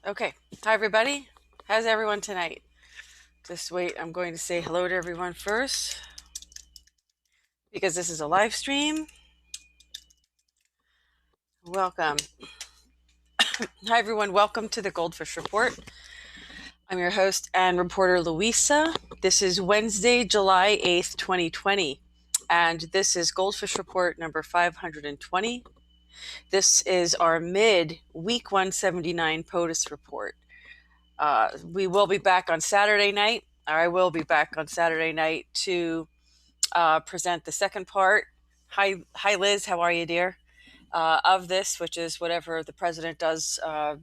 Okay. Hi, everybody. How's everyone tonight? Just wait. I'm going to say hello to everyone first because this is a live stream. Welcome. Hi, everyone. Welcome to the GoldFish Report. I'm your host and reporter, Louisa. This is Wednesday, July 8th, 2020. And this is GoldFish Report number 520. This is our mid-week 179 POTUS report. We will be back on Saturday night. I will be back on Saturday night to present the second part. Hi, Liz. How are you, dear? Of this, which is whatever the president does, for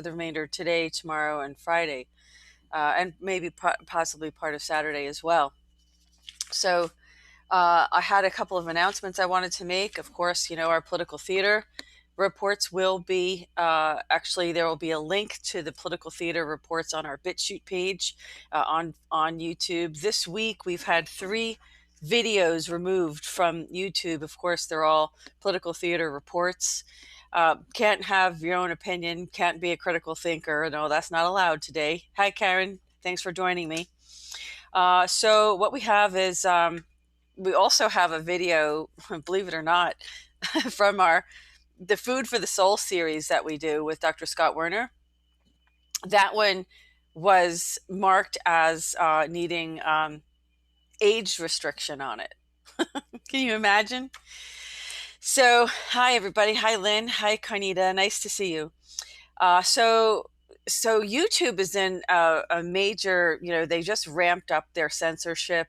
the remainder of today, tomorrow, and Friday, and maybe possibly part of Saturday as well. So I had a couple of announcements I wanted to make. Of course, our political theater reports will be actually there will be a link to the political theater reports on our BitChute page on YouTube. This week we've had 3 videos removed from YouTube. Of course, they're all political theater reports. Can't have your own opinion, can't be a critical thinker. No, that's not allowed today. Hi, Karen. Thanks for joining me. So what we have is we also have a video, believe it or not, from the Food for the Soul series that we do with Dr. Scott Werner. That one was marked as needing age restriction on it. Can you imagine? So, hi, everybody. Hi, Lynn. Hi, Carnita. Nice to see you. So YouTube is in a major, they just ramped up their censorship.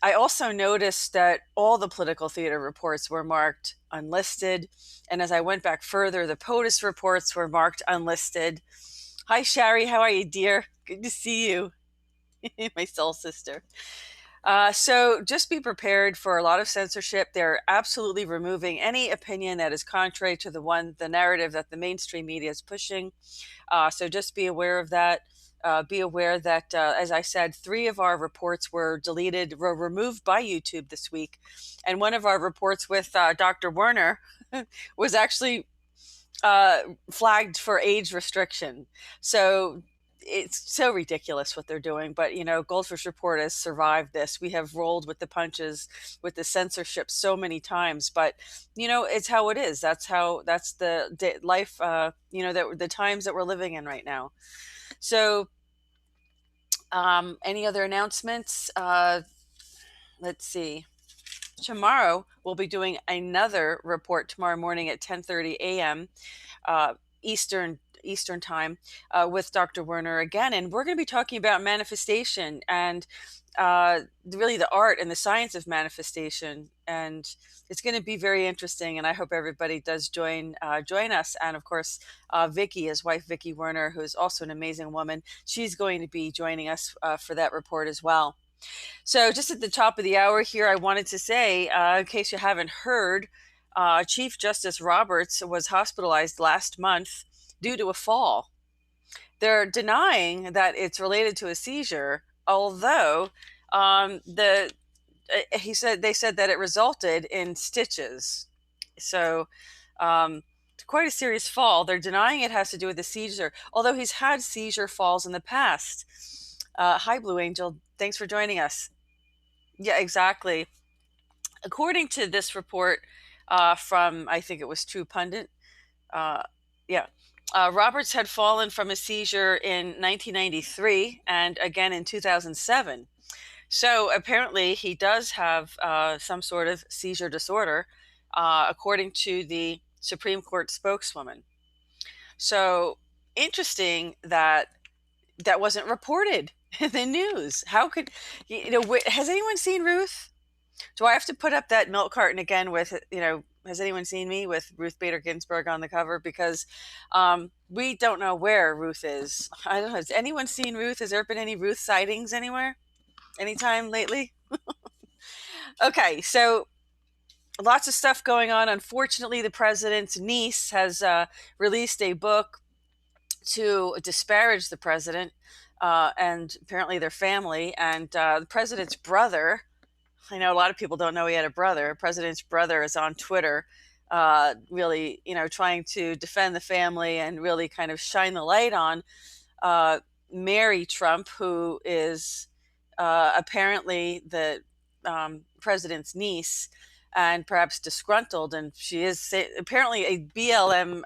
I also noticed that all the political theater reports were marked unlisted. And as I went back further, the POTUS reports were marked unlisted. Hi, Shari. How are you, dear? Good to see you. My soul sister. So just be prepared for a lot of censorship. They're absolutely removing any opinion that is contrary to the narrative that the mainstream media is pushing. So just be aware of that. Be aware that, as I said, 3 of our reports were removed by YouTube this week. And one of our reports with Dr. Werner was actually flagged for age restriction. So it's so ridiculous what they're doing. But, GoldFish Report has survived this. We have rolled with the punches with the censorship so many times. But, it's how it is. That's the life, the times that we're living in right now. So any other announcements? Let's see. Tomorrow we'll be doing another report tomorrow morning at 10:30 a.m. Eastern time with Dr. Werner again, and we're going to be talking about manifestation and really the art and the science of manifestation, and it's going to be very interesting. And I hope everybody does join us. And of course, Vicky, his wife Vicky Werner, who is also an amazing woman, she's going to be joining us for that report as well. So just at the top of the hour here, I wanted to say, in case you haven't heard, Chief Justice Roberts was hospitalized last month due to a fall. They're denying that it's related to a seizure, although they said that it resulted in stitches. So quite a serious fall. They're denying it has to do with a seizure, although he's had seizure falls in the past. Hi, Blue Angel. Thanks for joining us. Yeah, exactly. According to this report from, I think it was True Pundit, Roberts had fallen from a seizure in 1993 and again in 2007. So apparently he does have some sort of seizure disorder, according to the Supreme Court spokeswoman. So interesting that wasn't reported in the news. How could, has anyone seen Ruth? Do I have to put up that milk carton again with, has anyone seen me with Ruth Bader Ginsburg on the cover? Because we don't know where Ruth is. I don't know. Has anyone seen Ruth? Has there been any Ruth sightings anywhere? Anytime lately? Okay, so lots of stuff going on. Unfortunately, the president's niece has released a book to disparage the president and apparently their family. And the president's brother, I know a lot of people don't know he had a brother. The president's brother is on Twitter really, trying to defend the family and really kind of shine the light on Mary Trump, who is apparently the president's niece and perhaps disgruntled. And she is apparently a BLM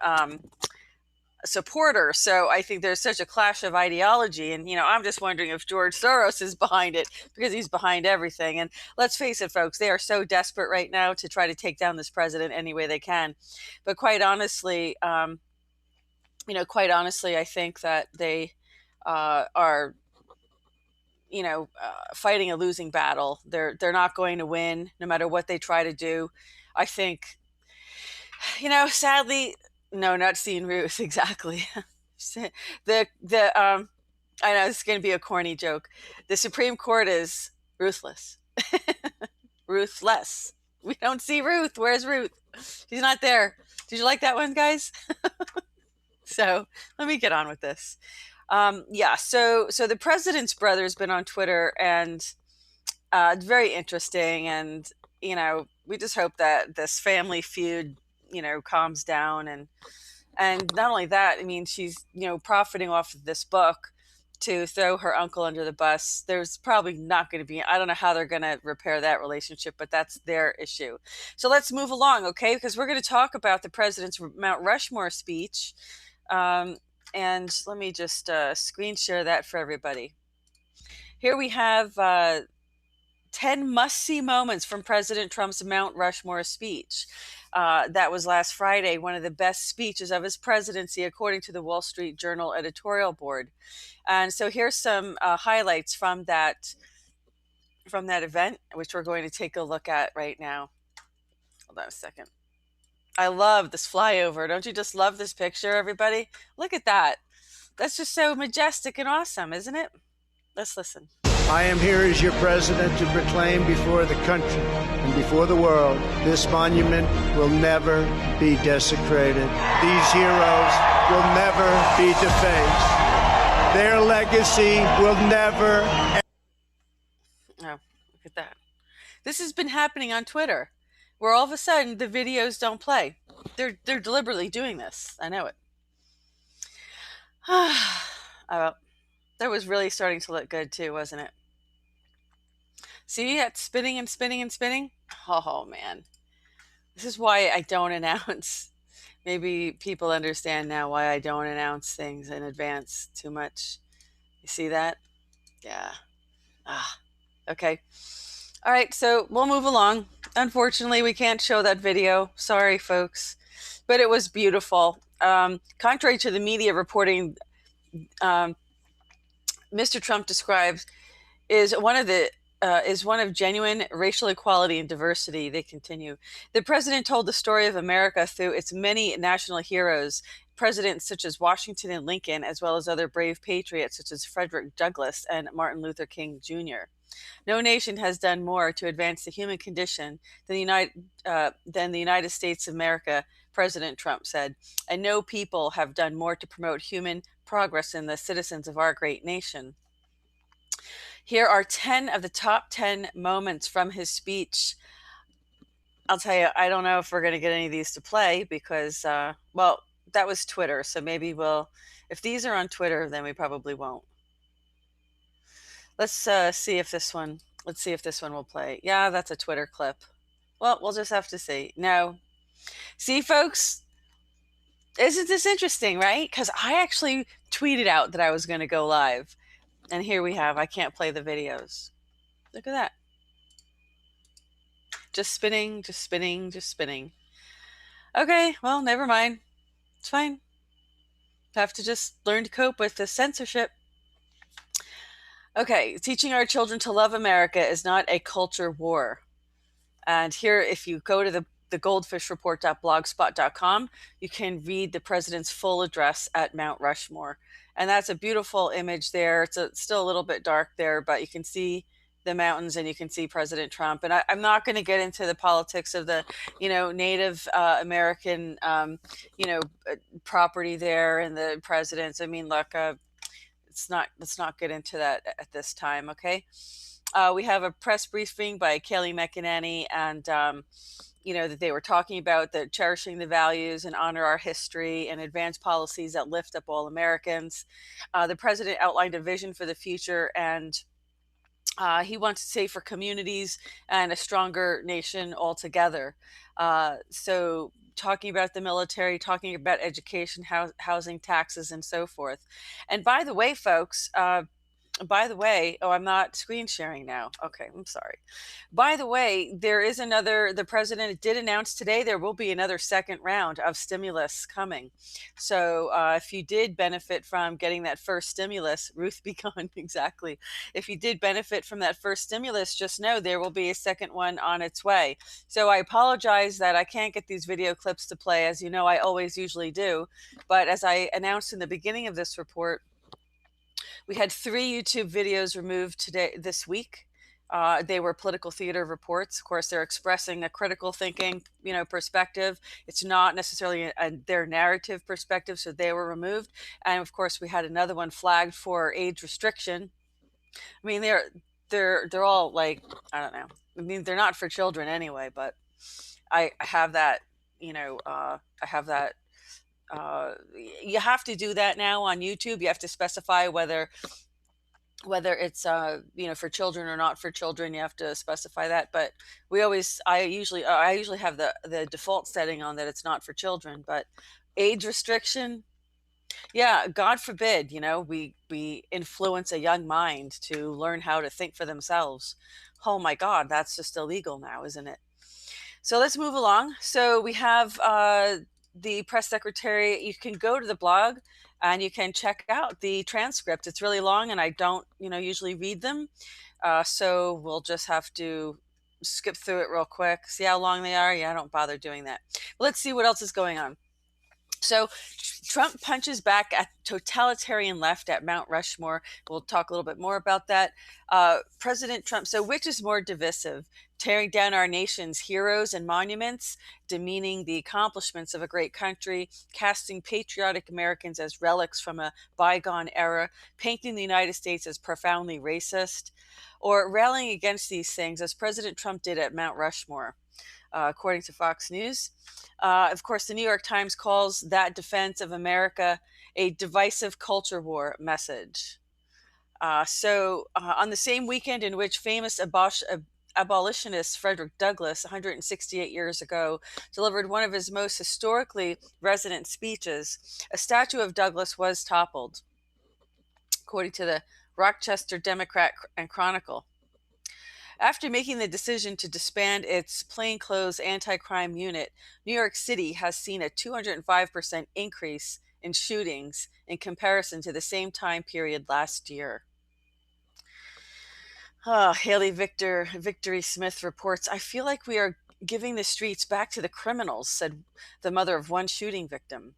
supporter. So I think there's such a clash of ideology. And, I'm just wondering if George Soros is behind it, because he's behind everything. And let's face it, folks, they are so desperate right now to try to take down this president any way they can. But quite honestly, I think that they are, fighting a losing battle. They're not going to win no matter what they try to do. I think, sadly, no, not seeing Ruth. Exactly. I know this is going to be a corny joke. The Supreme Court is ruthless. Ruthless. We don't see Ruth. Where's Ruth? She's not there. Did you like that one, guys? So let me get on with this. So the president's brother has been on Twitter, and it's very interesting. And, we just hope that this family feud, calms down. And not only that, I mean, she's, profiting off of this book to throw her uncle under the bus. There's probably not going to be, I don't know how they're going to repair that relationship, but that's their issue. So let's move along, okay? Because we're going to talk about the president's Mount Rushmore speech. And let me just screen share that for everybody. Here we have 10 must-see moments from President Trump's Mount Rushmore speech. That was last Friday, one of the best speeches of his presidency, according to the Wall Street Journal editorial board. And so here's some highlights from that event, which we're going to take a look at right now. Hold on a second. I love this flyover. Don't you just love this picture, everybody? Look at that. That's just so majestic and awesome, isn't it? Let's listen. I am here as your president to proclaim before the country and before the world, this monument will never be desecrated. These heroes will never be defaced. Their legacy will never. Oh, look at that. This has been happening on Twitter, where all of a sudden the videos don't play. They're deliberately doing this. I know it. That was really starting to look good too, wasn't it? See, it's spinning and spinning and spinning. Oh man, this is why I don't announce. Maybe people understand now why I don't announce things in advance too much. You see that? Yeah. Okay. All right, so we'll move along. Unfortunately, we can't show that video. Sorry, folks. But it was beautiful. Contrary to the media reporting, Mr. Trump describes is one of genuine racial equality and diversity. They continue. The president told the story of America through its many national heroes, presidents such as Washington and Lincoln, as well as other brave patriots such as Frederick Douglass and Martin Luther King Jr. No nation has done more to advance the human condition than the United States of America, President Trump said, and no people have done more to promote human progress than the citizens of our great nation. Here are 10 of the top 10 moments from his speech. I'll tell you, I don't know if we're going to get any of these to play because, well, that was Twitter. So maybe if these are on Twitter, then we probably won't. Let's see if this one will play. Yeah, that's a Twitter clip. Well, we'll just have to see. No. See, folks, isn't this interesting, right? Because I actually tweeted out that I was going to go live. And here we have, I can't play the videos. Look at that. Just spinning, just spinning, just spinning. Okay, well, never mind. It's fine. Have to just learn to cope with the censorship. Okay, teaching our children to love America is not a culture war. And here, if you go to the goldfishreport.blogspot.com, you can read the president's full address at Mount Rushmore. And that's a beautiful image there. It's still a little bit dark there, but you can see the mountains and you can see President Trump. And I'm not going to get into the politics of the, Native American, property there and the presidents. I mean, look, let's not get into that at this time. Okay. We have a press briefing by Kayleigh McEnany and that they were talking about, that cherishing the values and honor our history and advance policies that lift up all Americans. The president outlined a vision for the future, and he wants safer communities and a stronger nation altogether. So talking about the military, talking about education, housing, taxes, and so forth. And by the way, folks, oh, I'm not screen sharing now. Okay, I'm sorry. By the way, the president did announce today there will be another second round of stimulus coming. So if you did benefit from getting that first stimulus, Ruth Beacon, exactly. If you did benefit from that first stimulus, just know there will be a second one on its way. So I apologize that I can't get these video clips to play. As you know, I always usually do. But as I announced in the beginning of this report, we had 3 YouTube videos removed this week. They were political theater reports. Of course, they're expressing a critical thinking, perspective. It's not necessarily their narrative perspective, so they were removed. And of course, we had another one flagged for age restriction. I mean, they're all like, I don't know. I mean, they're not for children anyway. But I have that, I have that. You have to do that now on YouTube. You have to specify whether it's for children or not for children. You have to specify that. But I usually have the default setting on that it's not for children. But age restriction, yeah, God forbid, we influence a young mind to learn how to think for themselves. Oh my God, that's just illegal now, isn't it? So let's move along. So we have the press secretary. You can go to the blog and you can check out the transcript. It's really long and I don't, usually read them. So we'll just have to skip through it real quick. See how long they are? Yeah, I don't bother doing that. But let's see what else is going on. So Trump punches back at totalitarian left at Mount Rushmore. We'll talk a little bit more about that. President Trump, so which is more divisive? Tearing down our nation's heroes and monuments, demeaning the accomplishments of a great country, casting patriotic Americans as relics from a bygone era, painting the United States as profoundly racist, or rallying against these things as President Trump did at Mount Rushmore? According to Fox News. Of course, the New York Times calls that defense of America a divisive culture war message. On the same weekend in which famous abolitionist Frederick Douglass, 168 years ago, delivered one of his most historically resonant speeches, a statue of Douglass was toppled, according to the Rochester Democrat and Chronicle. After making the decision to disband its plainclothes anti-crime unit, New York City has seen a 205% increase in shootings in comparison to the same time period last year. Haley Victory Smith reports, I feel like we are giving the streets back to the criminals, said the mother of one shooting victim.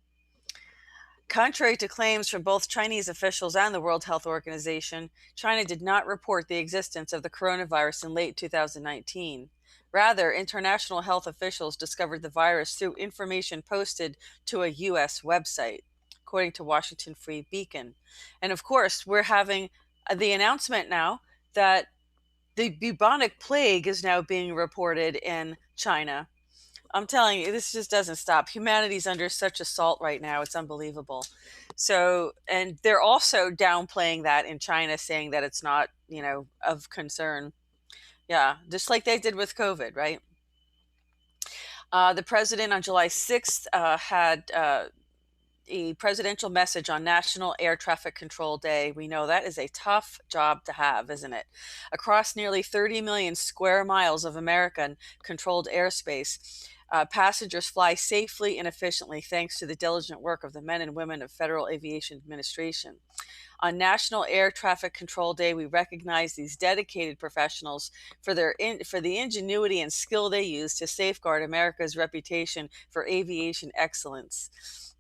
Contrary to claims from both Chinese officials and the World Health Organization, China did not report the existence of the coronavirus in late 2019. Rather, international health officials discovered the virus through information posted to a U.S. website, according to Washington Free Beacon. And of course, we're having the announcement now that the Bubonic Plague is now being reported in China. I'm telling you, this just doesn't stop. Humanity's under such assault right now. It's unbelievable. So, and they're also downplaying that in China, saying that it's not, of concern. Yeah, just like they did with COVID, right? The president on July 6th had a presidential message on National Air Traffic Control Day. We know that is a tough job to have, isn't it? Across nearly 30 million square miles of American-controlled airspace, passengers fly safely and efficiently thanks to the diligent work of the men and women of Federal Aviation Administration. On National Air Traffic Control Day, we recognize these dedicated professionals for the ingenuity and skill they use to safeguard America's reputation for aviation excellence.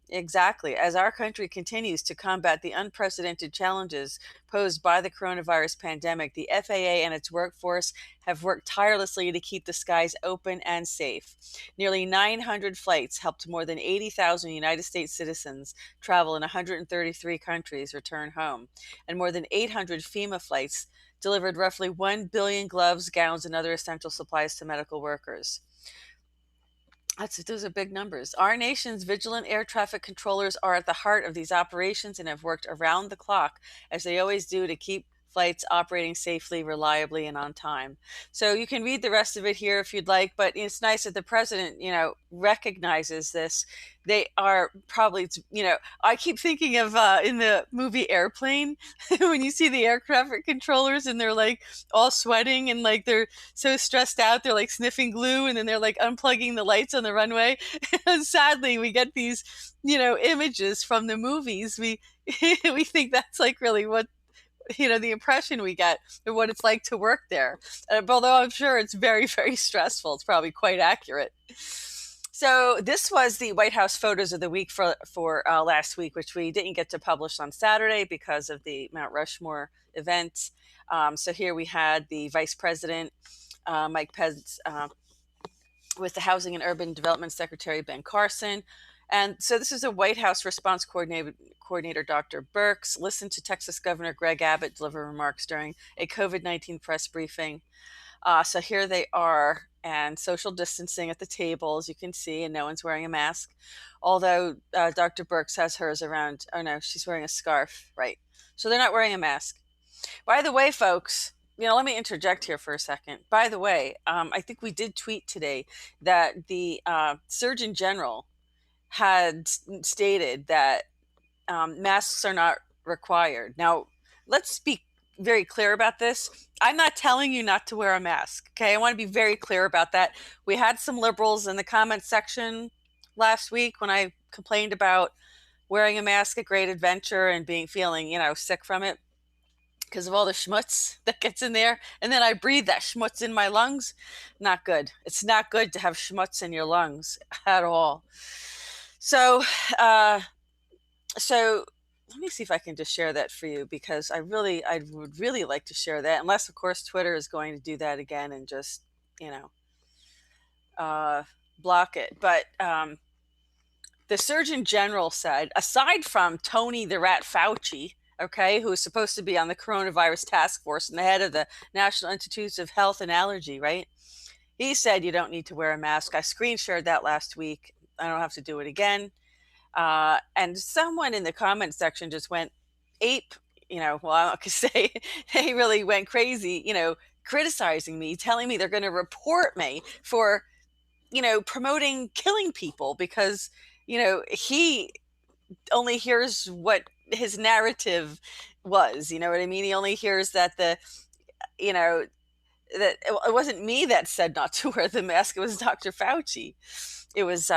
Exactly. As our country continues to combat the unprecedented challenges posed by the coronavirus pandemic, the FAA and its workforce have worked tirelessly to keep the skies open and safe. Nearly 900 flights helped more than 80,000 United States citizens travel in 133 countries return home, and more than 800 FEMA flights delivered roughly 1 billion gloves, gowns, and other essential supplies to medical workers. Those are big numbers. Our nation's vigilant air traffic controllers are at the heart of these operations and have worked around the clock, as they always do, to keep flights operating safely, reliably, and on time. So you can read the rest of it here if you'd like, but it's nice that the president, recognizes this. They are probably, I keep thinking of in the movie Airplane, when you see the air traffic controllers and they're like all sweating and like they're so stressed out, they're like sniffing glue, and then they're like unplugging the lights on the runway. And sadly, we get these, images from the movies. We we think that's like really what the impression we get of what it's like to work there. Although I'm sure it's very, very stressful. It's probably quite accurate. So this was the White House photos of the week for last week, which we didn't get to publish on Saturday because of the Mount Rushmore event. So here we had the Vice President, Mike Pence, with the Housing and Urban Development Secretary, Ben Carson. And so this is a White House response coordinator, Dr. Birx, listened to Texas Governor Greg Abbott deliver remarks during a COVID-19 press briefing. So here they are, and social distancing at the table, as you can see, and no one's wearing a mask. Although Dr. Birx has hers around, oh no, she's wearing a scarf, right? So they're not wearing a mask. By the way, folks, let me interject here for a second. By the way, I think we did tweet today that the Surgeon General had stated that masks are not required. Now, let's be very clear about this. I'm not telling you not to wear a mask, okay? I want to be very clear about that. We had some liberals in the comment section last week when I complained about wearing a mask at Great Adventure and feeling, sick from it because of all the schmutz that gets in there. And then I breathe that schmutz in my lungs. Not good. It's not good to have schmutz in your lungs at all. So let me see if I can just share that for you, because I would really like to share that, unless of course Twitter is going to do that again and just, block it. But the Surgeon General said, aside from Tony the Rat Fauci, okay, who is supposed to be on the coronavirus task force and the head of the National Institutes of Health and Allergy, right? He said you don't need to wear a mask. I screen shared that last week. I don't have to do it again. And someone in the comment section just went ape, well, I'm not going to say they really went crazy, criticizing me, telling me they're going to report me for, promoting killing people because, he only hears what his narrative was, you know what I mean? He only hears that that it wasn't me that said not to wear the mask. It was Dr. Fauci. It was,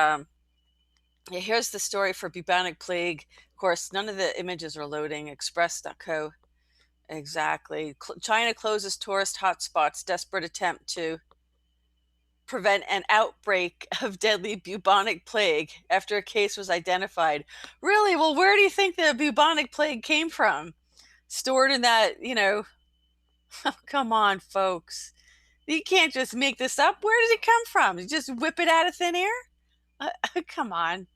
here's the story for Bubonic Plague. Of course, none of the images are loading. Express.co. Exactly. China closes tourist hotspots, desperate attempt to prevent an outbreak of deadly bubonic plague after a case was identified. Really? Well, where do you think the bubonic plague came from? Stored in that, oh, come on, folks. You can't just make this up. Where did it come from? You just whip it out of thin air? Come on.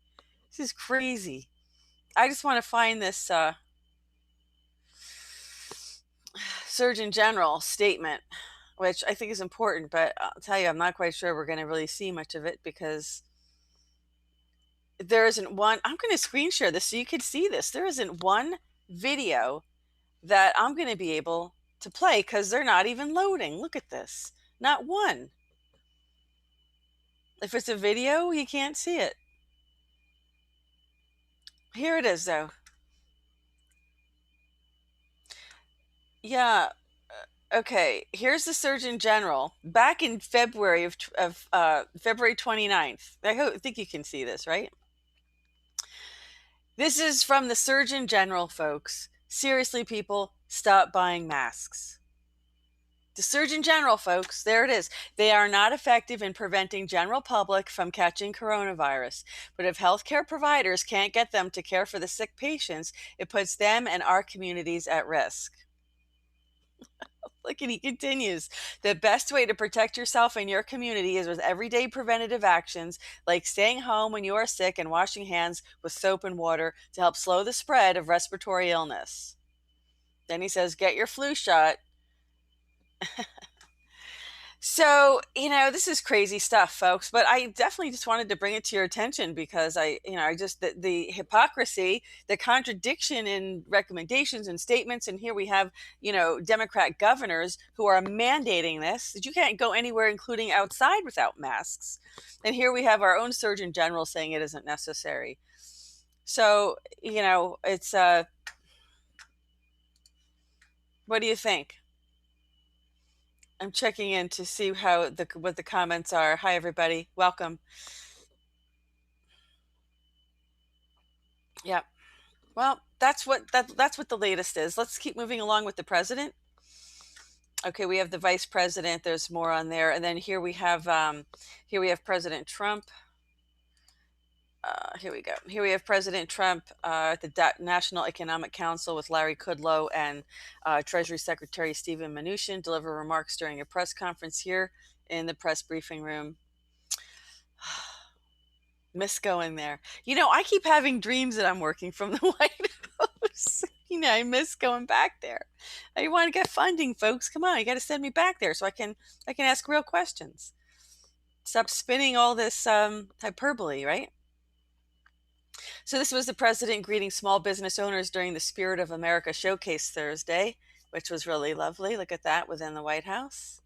This is crazy. I just want to find this Surgeon General statement, which I think is important, but I'll tell you, I'm not quite sure we're going to really see much of it because there isn't one. I'm going to screen share this so you can see this. There isn't one video that I'm going to be able to play because they're not even loading. Look at this. Not one. If it's a video, you can't see it. Here it is, though. Yeah. Okay, here's the Surgeon General back in February of February 29th. I think you can see this, right? This is from the Surgeon General, folks. Seriously, people, stop buying masks. The Surgeon General, folks, there it is. They are not effective in preventing general public from catching coronavirus. But if healthcare providers can't get them to care for the sick patients, it puts them and our communities at risk. Look, and he continues. The best way to protect yourself and your community is with everyday preventative actions like staying home when you are sick and washing hands with soap and water to help slow the spread of respiratory illness. Then he says, get your flu shot. So, this is crazy stuff, folks, but I definitely just wanted to bring it to your attention because I just, the hypocrisy, the contradiction in recommendations and statements. And here we have, Democrat governors who are mandating this, that you can't go anywhere, including outside, without masks. And here we have our own Surgeon General saying it isn't necessary. So, it's, what do you think? I'm checking in to see what the comments are. Hi, everybody. Welcome. Yeah. Well, that's what the latest is. Let's keep moving along with the president. Okay, we have the vice president. There's more on there, and then here we have President Trump. Here we go. Here we have President Trump at the National Economic Council with Larry Kudlow and Treasury Secretary Steven Mnuchin deliver remarks during a press conference here in the press briefing room. Miss going there. I keep having dreams that I'm working from the White House. I miss going back there. I want to get funding, folks. Come on, you got to send me back there so I can ask real questions. Stop spinning all this hyperbole, right? So this was the president greeting small business owners during the Spirit of America Showcase Thursday, which was really lovely. Look at that within the White House.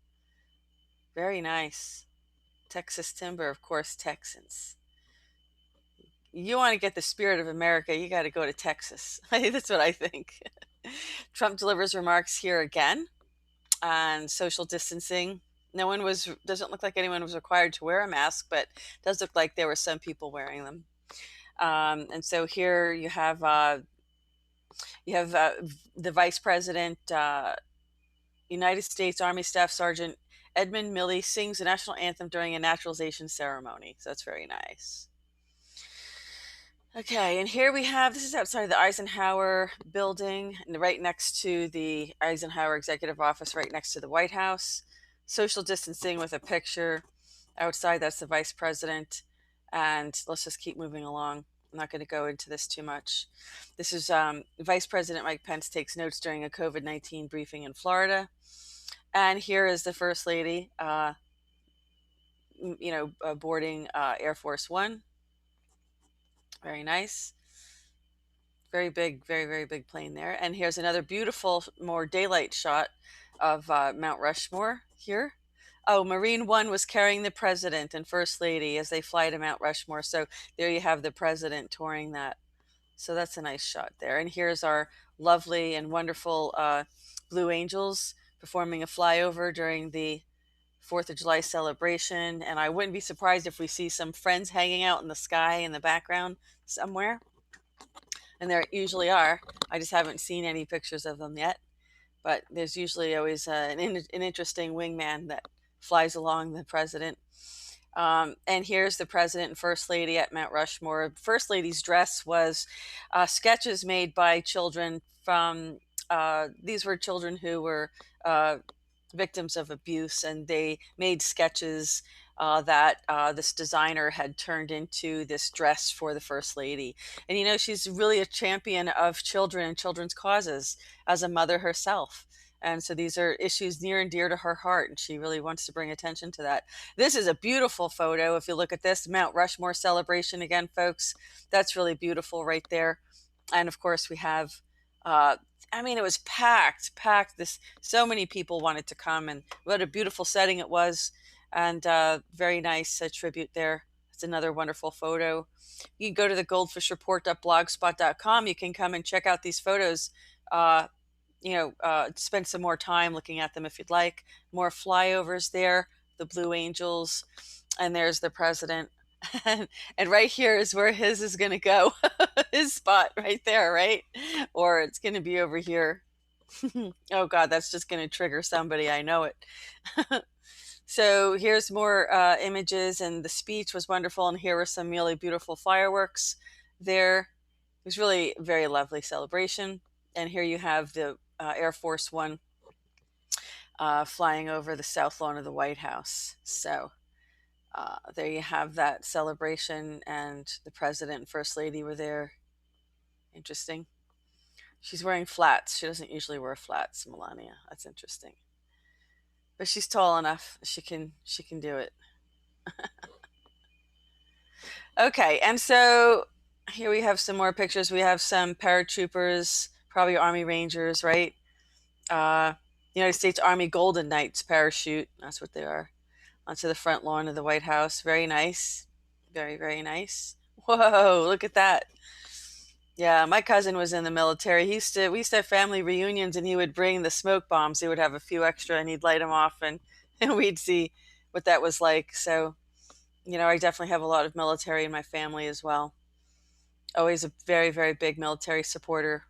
Very nice. Texas timber, of course, Texans. You want to get the spirit of America, you got to go to Texas. That's what I think. Trump delivers remarks here again on social distancing. Doesn't look like anyone was required to wear a mask, but it does look like there were some people wearing them. And so here you have the vice president, United States Army Staff Sergeant Edmund Milley sings the national anthem during a naturalization ceremony. So that's very nice. Okay, and here we have, this is outside the Eisenhower building, and right next to the Eisenhower Executive Office, right next to the White House. Social distancing with a picture outside, that's the vice president. And let's just keep moving along. I'm not going to go into this too much. This is Vice President Mike Pence takes notes during a COVID-19 briefing in Florida. And here is the First Lady, boarding Air Force One. Very nice. Very big, very, very big plane there. And here's another beautiful, more daylight shot of Mount Rushmore here. Oh, Marine One was carrying the president and First Lady as they fly to Mount Rushmore. So there you have the president touring that. So that's a nice shot there. And here's our lovely and wonderful Blue Angels performing a flyover during the 4th of July celebration. And I wouldn't be surprised if we see some friends hanging out in the sky in the background somewhere. And there usually are. I just haven't seen any pictures of them yet. But there's usually always an interesting wingman that flies along the president. And here's the president and First Lady at Mount Rushmore. First Lady's dress was sketches made by children from, these were children who were victims of abuse, and they made sketches that this designer had turned into this dress for the First Lady. And she's really a champion of children and children's causes as a mother herself. And so these are issues near and dear to her heart, and she really wants to bring attention to that. This is a beautiful photo. If you look at this Mount Rushmore celebration again, folks, that's really beautiful right there. And of course we have it was packed. So many people wanted to come, and what a beautiful setting it was. And very nice tribute there. It's another wonderful photo. You can go to the goldfishreport.blogspot.com. You can come and check out these photos. Spend some more time looking at them if you'd like. More flyovers there, the Blue Angels, and there's the president. And right here is where his is going to go. His spot right there, right? Or it's going to be over here. Oh God, that's just going to trigger somebody. I know it. So here's more images, and the speech was wonderful. And here were some really beautiful fireworks there. It was really a very lovely celebration. And here you have the Air Force One flying over the south lawn of the White House. So there you have that celebration, and the president and First Lady were there. Interesting. She's wearing flats. She doesn't usually wear flats, Melania. That's interesting. but she's tall enough. She can do it. Okay, and so here we have some more pictures. We have some paratroopers, probably Army Rangers, right? United States Army Golden Knights parachute. That's what they are. Onto the front lawn of the White House. Very nice. Very, very nice. Whoa, look at that. Yeah, my cousin was in the military. We used to have family reunions, and he would bring the smoke bombs. He would have a few extra, and he'd light them off, and, and we'd see what that was like. So, I definitely have a lot of military in my family as well. Always a very, very big military supporter.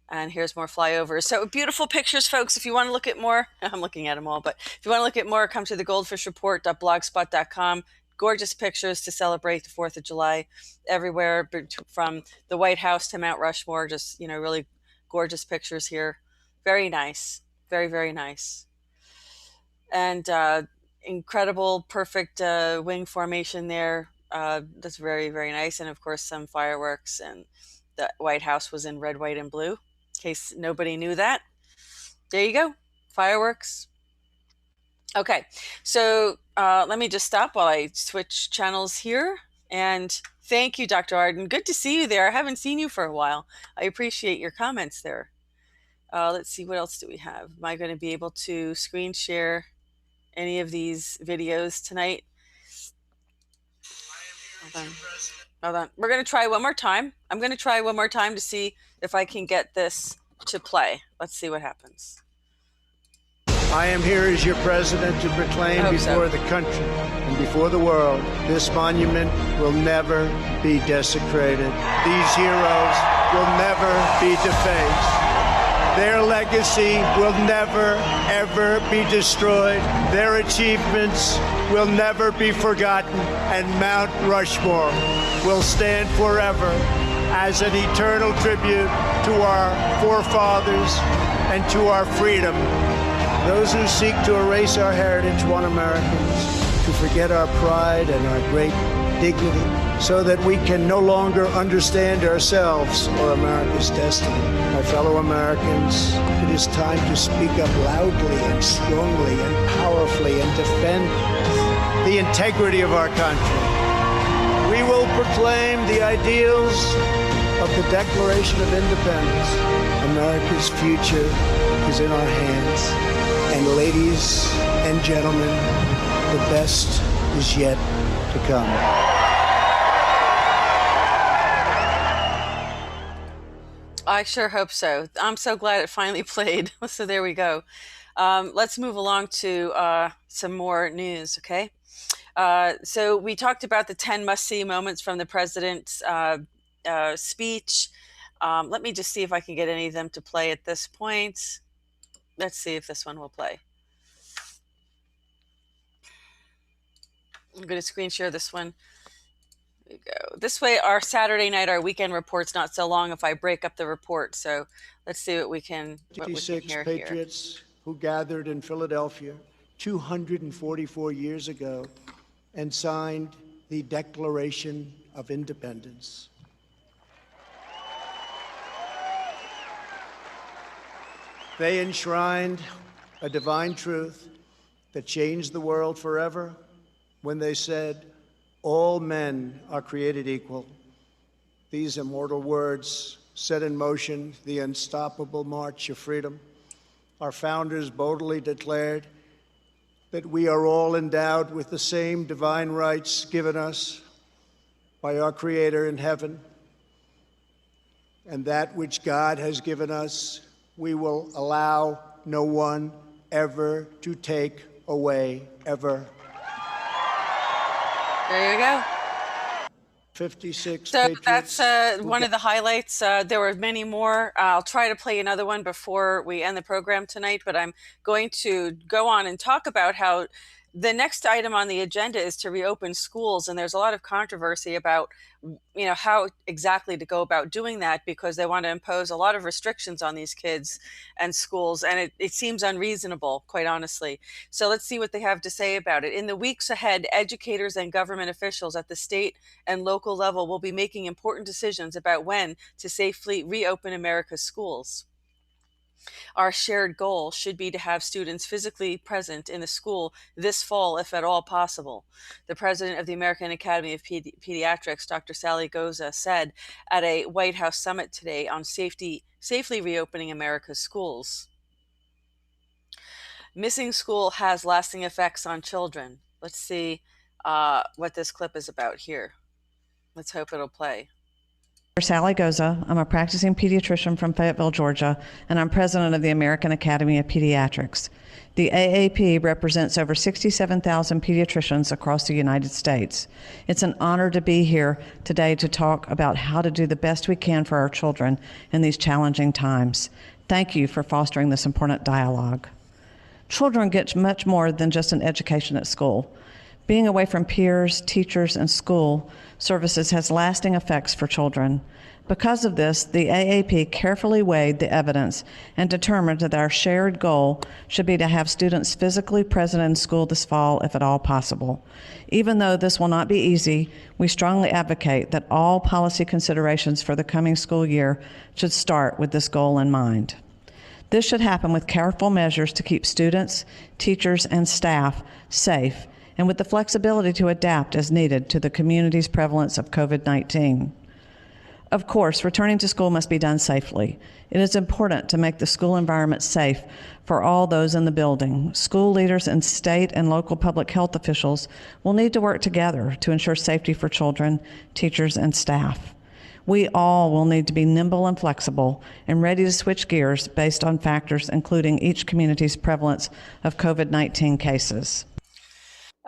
And here's more flyovers. So beautiful pictures, folks. If you want to look at more, I'm looking at them all, but if you want to look at more, come to the goldfishreport.blogspot.com. Gorgeous pictures to celebrate the 4th of July everywhere, from the White House to Mount Rushmore. Just, really gorgeous pictures here. Very nice. Very, very nice. And incredible, perfect wing formation there. That's very, very nice. And of course, some fireworks. And the White House was in red, white, and blue, in case nobody knew that. There you go. Fireworks. Okay, so let me just stop while I switch channels here. And thank you, Dr. Arden. Good to see you there. I haven't seen you for a while. I appreciate your comments there. Let's see, what else do we have? Am I going to be able to screen share any of these videos tonight? Hold on. We're going to try one more time. I'm going to try one more time to see if I can get this to play. Let's see what happens. I am here as your president to proclaim before the country and before the world, this monument will never be desecrated. These heroes will never be defaced. Their legacy will never, ever be destroyed. Their achievements will never be forgotten. And Mount Rushmore will stand forever as an eternal tribute to our forefathers and to our freedom. Those who seek to erase our heritage want Americans to forget our pride and our great dignity so that we can no longer understand ourselves or America's destiny. My fellow Americans, it is time to speak up loudly and strongly and powerfully and defend the integrity of our country. We will proclaim the ideals of the Declaration of Independence. America's future is in our hands. And ladies and gentlemen, the best is yet to come. I sure hope so. I'm so glad it finally played. So there we go. Let's move along to some more news, okay? So we talked about the 10 must-see moments from the president's speech. Let me just see if I can get any of them to play at this point. Let's see if this one will play. I'm going to screen share this one. There we go. This way, our Saturday night, our weekend report's not so long if I break up the report. So let's see what we can hear 56 patriots who gathered in Philadelphia 244 years ago and signed the Declaration of Independence. They enshrined a divine truth that changed the world forever when they said, all men are created equal. These immortal words set in motion the unstoppable march of freedom. Our founders boldly declared that we are all endowed with the same divine rights given us by our Creator in heaven, and that which God has given us we will allow no one ever to take away, ever. There you go. 56 So patriots. that's one of the highlights. There were many more. I'll try to play another one before we end the program tonight, but I'm going to go on and talk about how the next item on the agenda is to reopen schools. And there's a lot of controversy about, how exactly to go about doing that, because they want to impose a lot of restrictions on these kids and schools. And it seems unreasonable, quite honestly. So let's see what they have to say about it. In the weeks ahead, educators and government officials at the state and local level will be making important decisions about when to safely reopen America's schools. Our shared goal should be to have students physically present in the school this fall, if at all possible. The president of the American Academy of Pediatrics, Dr. Sally Goza, said at a White House summit today on safely reopening America's schools. Missing school has lasting effects on children. Let's see what this clip is about here. Let's hope it'll play. Sally Goza. I'm a practicing pediatrician from Fayetteville, Georgia, and I'm president of the American Academy of Pediatrics. The AAP represents over 67,000 pediatricians across the United States. It's an honor to be here today to talk about how to do the best we can for our children in these challenging times. Thank you for fostering this important dialogue. Children get much more than just an education at school. Being away from peers, teachers, and school services has lasting effects for children. Because of this, the AAP carefully weighed the evidence and determined that our shared goal should be to have students physically present in school this fall, if at all possible. Even though this will not be easy, we strongly advocate that all policy considerations for the coming school year should start with this goal in mind. This should happen with careful measures to keep students, teachers, and staff safe, and with the flexibility to adapt as needed to the community's prevalence of COVID-19. Of course, returning to school must be done safely. It is important to make the school environment safe for all those in the building. School leaders and state and local public health officials will need to work together to ensure safety for children, teachers, and staff. We all will need to be nimble and flexible and ready to switch gears based on factors including each community's prevalence of COVID-19 cases.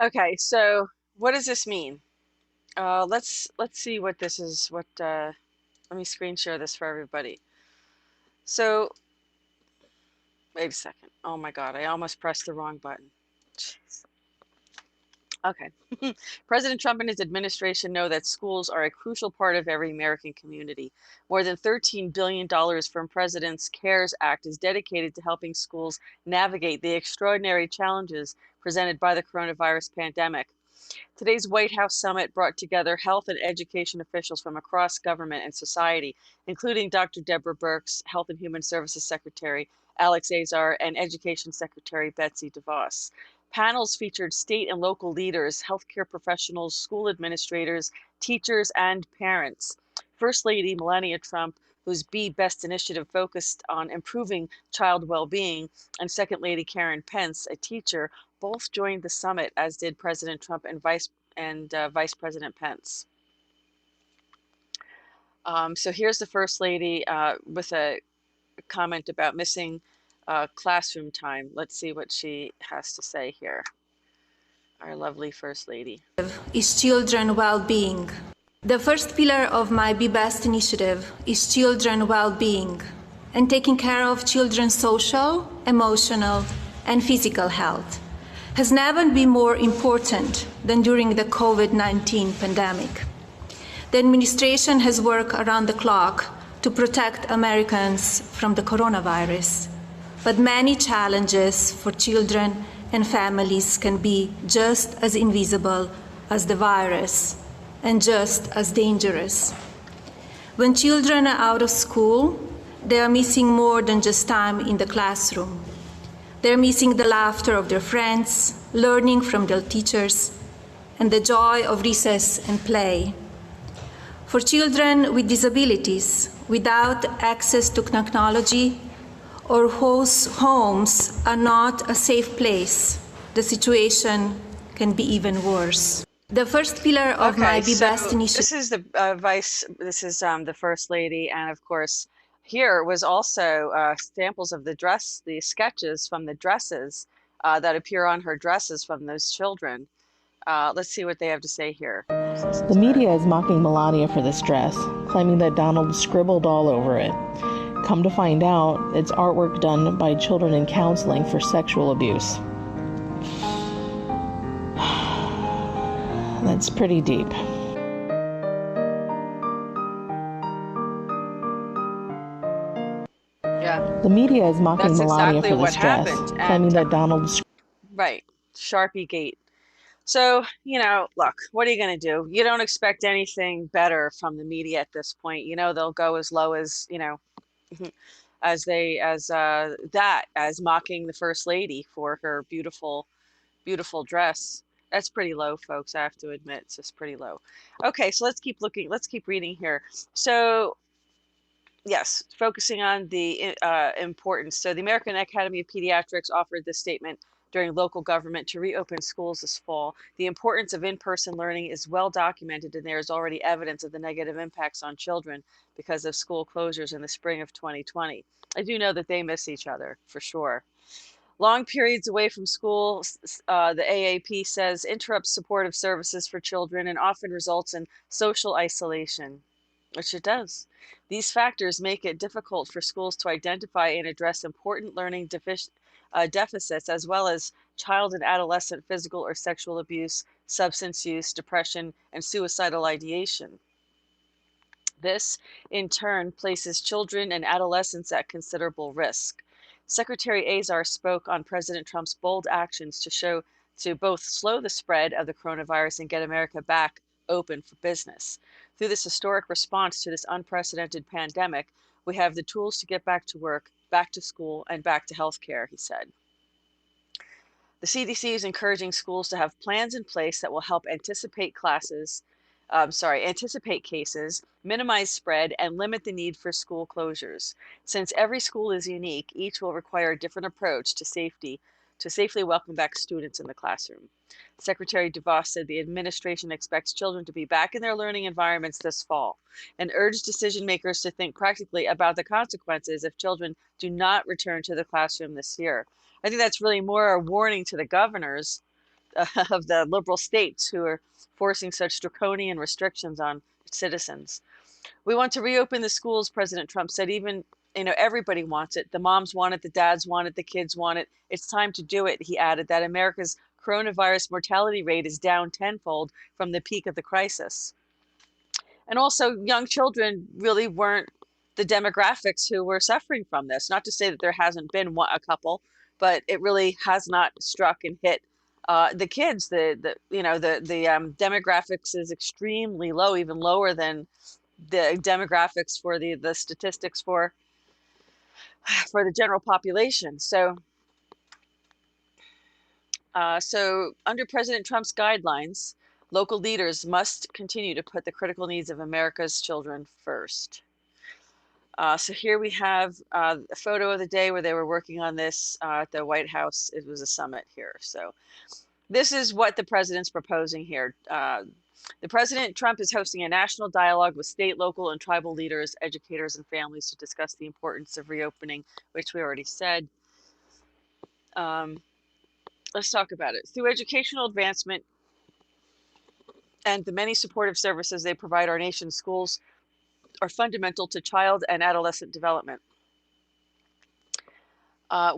Okay, so what does this mean? Let's see what this is. Let me screen share this for everybody. So, wait a second. Oh my God, I almost pressed the wrong button. Jeez. Okay. President Trump and his administration know that schools are a crucial part of every American community. More than $13 billion from President's CARES Act is dedicated to helping schools navigate the extraordinary challenges presented by the coronavirus pandemic. Today's White House summit brought together health and education officials from across government and society, including Dr. Deborah Birx, Health and Human Services Secretary Alex Azar, and Education Secretary Betsy DeVos. Panels featured state and local leaders, healthcare professionals, school administrators, teachers, and parents. First Lady Melania Trump, whose Be Best initiative focused on improving child well-being, and Second Lady Karen Pence, a teacher, both joined the summit, as did President Trump and Vice President Pence. So here's the First Lady with a comment about missing classroom time. Let's see what she has to say here. Our lovely First Lady. Is children well-being. The first pillar of my Be Best initiative is children well-being and taking care of children's social, emotional, and physical health has never been more important than during the COVID-19 pandemic. The administration has worked around the clock to protect Americans from the coronavirus, but many challenges for children and families can be just as invisible as the virus and just as dangerous. When children are out of school, they are missing more than just time in the classroom. They're missing the laughter of their friends, learning from their teachers, and the joy of recess and play. For children with disabilities, without access to technology, or whose homes are not a safe place, the situation can be even worse. The first pillar of my Be Best initiative. This is the the First Lady, and of course, here was also samples of the sketches from the dresses that appear on her dresses from those children. Let's see what they have to say here. The media is mocking Melania for this dress, claiming that Donald scribbled all over it. Come to find out, it's artwork done by children in counseling for sexual abuse. That's pretty deep. Yeah. The media is mocking That's Melania exactly for what this dress, happened. claiming that Donald... Right. Sharpie Gate. So, look, what are you going to do? You don't expect anything better from the media at this point. They'll go as low as, as mocking the first lady for her beautiful dress. That's pretty low, folks. I have to admit, it's just pretty low. Okay, so let's keep looking. Let's keep reading here. So yes, focusing on the importance. So the American Academy of Pediatrics offered this statement during local government to reopen schools this fall. The importance of in-person learning is well documented, and there is already evidence of the negative impacts on children because of school closures in the spring of 2020. I do know that they miss each other, for sure. Long periods away from school, the AAP says, interrupts supportive services for children and often results in social isolation, which it does. These factors make it difficult for schools to identify and address important learning deficits, as well as child and adolescent physical or sexual abuse, substance use, depression, and suicidal ideation. This, in turn, places children and adolescents at considerable risk. Secretary Azar spoke on President Trump's bold actions to both slow the spread of the coronavirus and get America back open for business. Through this historic response to this unprecedented pandemic, we have the tools to get back to work, back to school, and back to healthcare, he said. The CDC is encouraging schools to have plans in place that will help anticipate cases, minimize spread, and limit the need for school closures. Since every school is unique, each will require a different approach to safely welcome back students in the classroom. Secretary DeVos said the administration expects children to be back in their learning environments this fall and urged decision makers to think practically about the consequences if children do not return to the classroom this year. I think that's really more a warning to the governors of the liberal states who are forcing such draconian restrictions on citizens. We want to reopen the schools, President Trump said. Even, everybody wants it. The moms want it, the dads want it, the kids want it. It's time to do it, he added, that America's coronavirus mortality rate is down tenfold from the peak of the crisis. And also, young children really weren't the demographics who were suffering from this. Not to say that there hasn't been a couple, but it really has not struck and hit the kids. The demographics is extremely low, even lower than the demographics for the statistics for the general population. So under President Trump's guidelines, local leaders must continue to put the critical needs of America's children first. So here we have a photo of the day where they were working on this at the White House. It was a summit here. So this is what the president's proposing here. The President Trump is hosting a national dialogue with state, local, and tribal leaders, educators, and families to discuss the importance of reopening, which we already said. Let's talk about it. Through educational advancement and the many supportive services they provide, our nation's schools are fundamental to child and adolescent development.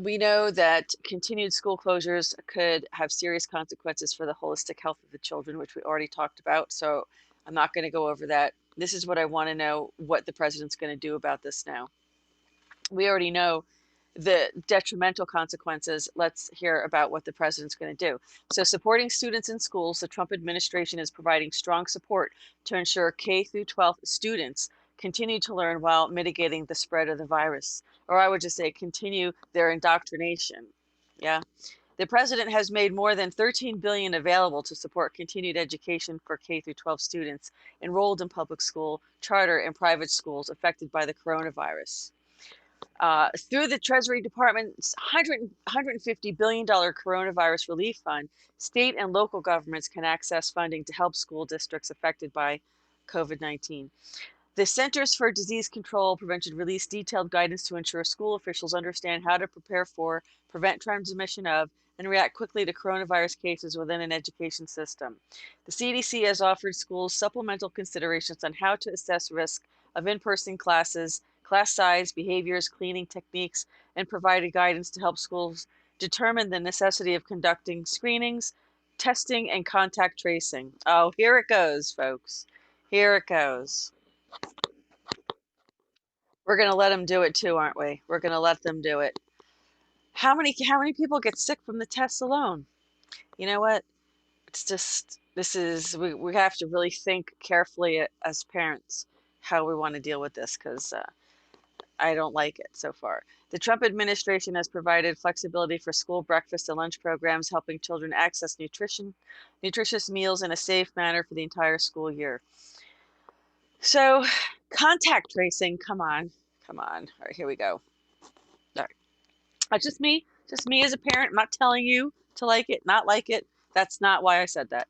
We know that continued school closures could have serious consequences for the holistic health of the children, which we already talked about. So I'm not going to go over that. This is what I want to know, what the president's going to do about this now. We already know the detrimental consequences. Let's hear about what the president's going to do. So supporting students in schools, the Trump administration is providing strong support to ensure K through 12 students continue to learn while mitigating the spread of the virus. Or I would just say continue their indoctrination. Yeah. The president has made more than $13 billion available to support continued education for K through 12 students enrolled in public school, charter, and private schools affected by the coronavirus. Through the Treasury Department's $150 billion coronavirus relief fund, state and local governments can access funding to help school districts affected by COVID-19. The Centers for Disease Control Prevention released detailed guidance to ensure school officials understand how to prepare for, prevent transmission of, and react quickly to coronavirus cases within an education system. The CDC has offered schools supplemental considerations on how to assess risk of in-person classes, class size, behaviors, cleaning techniques, and provided guidance to help schools determine the necessity of conducting screenings, testing, and contact tracing. Oh, here it goes, folks. Here it goes. We're going to let them do it too, aren't we? We're going to let them do it. How many people get sick from the tests alone? You know what? It's just, we have to really think carefully as parents how we want to deal with this, because I don't like it so far. The Trump administration has provided flexibility for school breakfast and lunch programs, helping children access nutritious meals in a safe manner for the entire school year. So, contact tracing, come on. All right, here we go. All right. Just me as a parent. I'm not telling you to like it, not like it. That's not why I said that.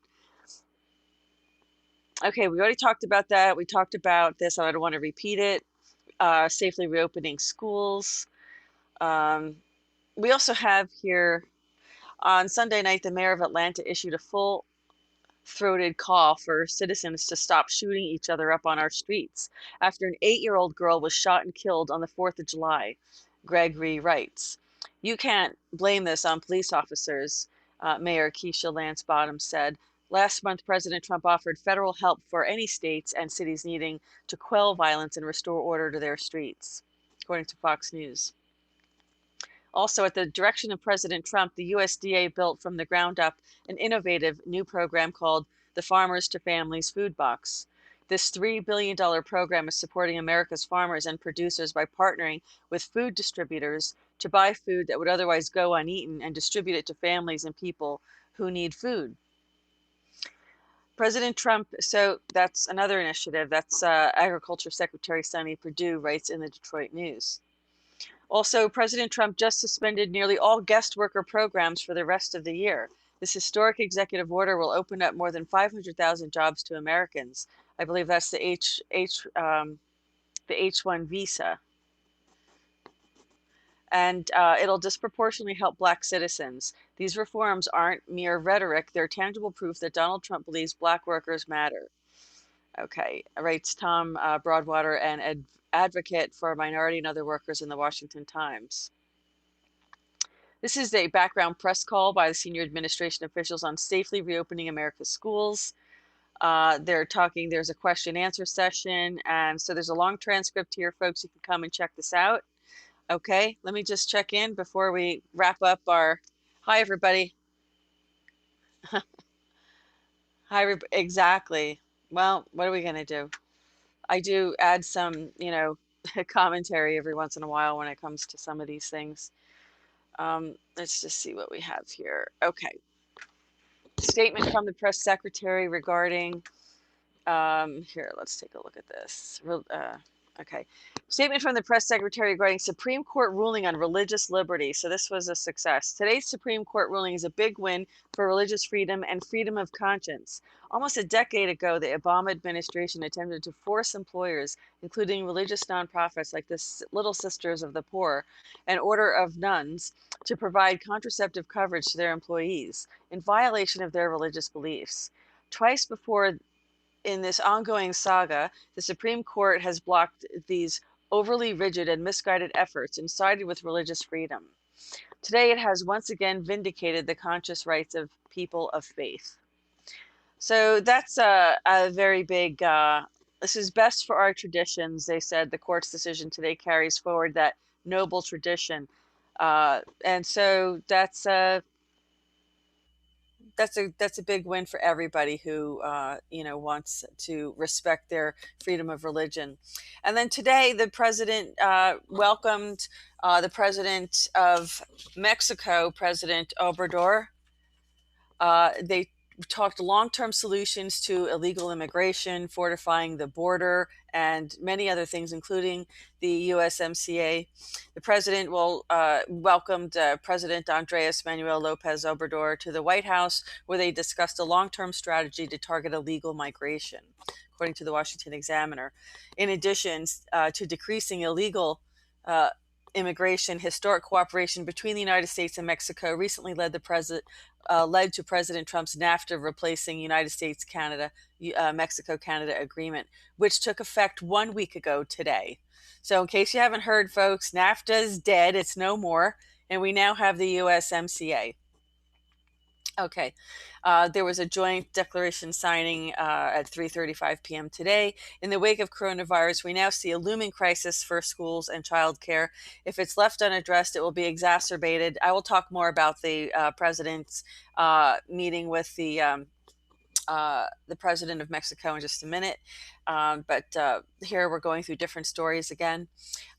Okay, we already talked about that. We talked about this. I don't want to repeat it. Safely reopening schools. We also have here on Sunday night, the mayor of Atlanta issued a full-throated call for citizens to stop shooting each other up on our streets after an 8-year-old girl was shot and killed on the 4th of July. Gregory writes, "You can't blame this on police officers," Mayor Keisha Lance Bottoms said. Last month, President Trump offered federal help for any states and cities needing to quell violence and restore order to their streets, according to Fox News. Also, at the direction of President Trump, the USDA built from the ground up an innovative new program called the Farmers to Families Food Box. This $3 billion program is supporting America's farmers and producers by partnering with food distributors to buy food that would otherwise go uneaten and distribute it to families and people who need food. President Trump, so that's another initiative. That's Agriculture Secretary Sonny Perdue writes in the Detroit News. Also, President Trump just suspended nearly all guest worker programs for the rest of the year. This historic executive order will open up more than 500,000 jobs to Americans. I believe that's the H-1 visa. And it'll disproportionately help Black citizens. These reforms aren't mere rhetoric. They're tangible proof that Donald Trump believes Black workers matter. Okay, writes Tom Broadwater, an advocate for minority and other workers in the Washington Times. This is a background press call by the senior administration officials on safely reopening America's schools. They're talking, there's a question and answer session. And so there's a long transcript here, folks. You can come and check this out. Okay, let me just check in before we wrap up our, hi, everybody. Hi, exactly. Well, what are we going to do? I do add some, commentary every once in a while when it comes to some of these things. Let's just see what we have here. Okay. Statement from the press secretary regarding, here, let's take a look at this. Okay. Statement from the press secretary regarding Supreme Court ruling on religious liberty. So this was a success. Today's Supreme Court ruling is a big win for religious freedom and freedom of conscience. Almost a decade ago, the Obama administration attempted to force employers, including religious nonprofits like the Little Sisters of the Poor and Order of Nuns, to provide contraceptive coverage to their employees in violation of their religious beliefs. Twice before in this ongoing saga, the Supreme Court has blocked these overly rigid and misguided efforts and sided with religious freedom. Today, it has once again vindicated the conscious rights of people of faith. So that's a very big, this is best for our traditions. They said the court's decision today carries forward that noble tradition. And so that's a big win for everybody who wants to respect their freedom of religion. And then today, the president welcomed the president of Mexico, President Obrador. They talked long-term solutions to illegal immigration, fortifying the border, and many other things, including the USMCA. The president welcomed President Andres Manuel Lopez Obrador to the White House, where they discussed a long-term strategy to target illegal migration, according to the Washington Examiner. In addition to decreasing illegal immigration, historic cooperation between the United States and Mexico recently led to President Trump's Nafta replacing United States-Canada, Mexico-Canada agreement, which took effect 1 week ago today. So in case you haven't heard, folks, NAFTA is dead. It's no more. And we now have the USMCA. Okay. There was a joint declaration signing at 3:35 p.m. today. In the wake of coronavirus, we now see a looming crisis for schools and childcare. If it's left unaddressed, it will be exacerbated. I will talk more about the president's meeting with the the president of Mexico in just a minute. But here we're going through different stories again.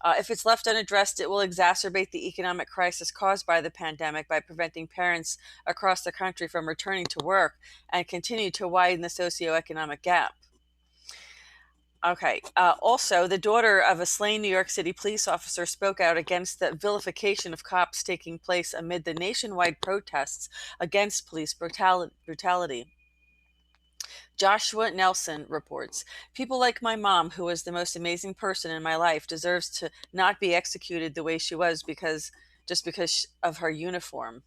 If it's left unaddressed, it will exacerbate the economic crisis caused by the pandemic by preventing parents across the country from returning to work and continue to widen the socioeconomic gap. Okay. Also, the daughter of a slain New York City police officer spoke out against the vilification of cops taking place amid the nationwide protests against police brutality. Joshua Nelson reports, people like my mom, who was the most amazing person in my life, deserves to not be executed the way she was just because of her uniform.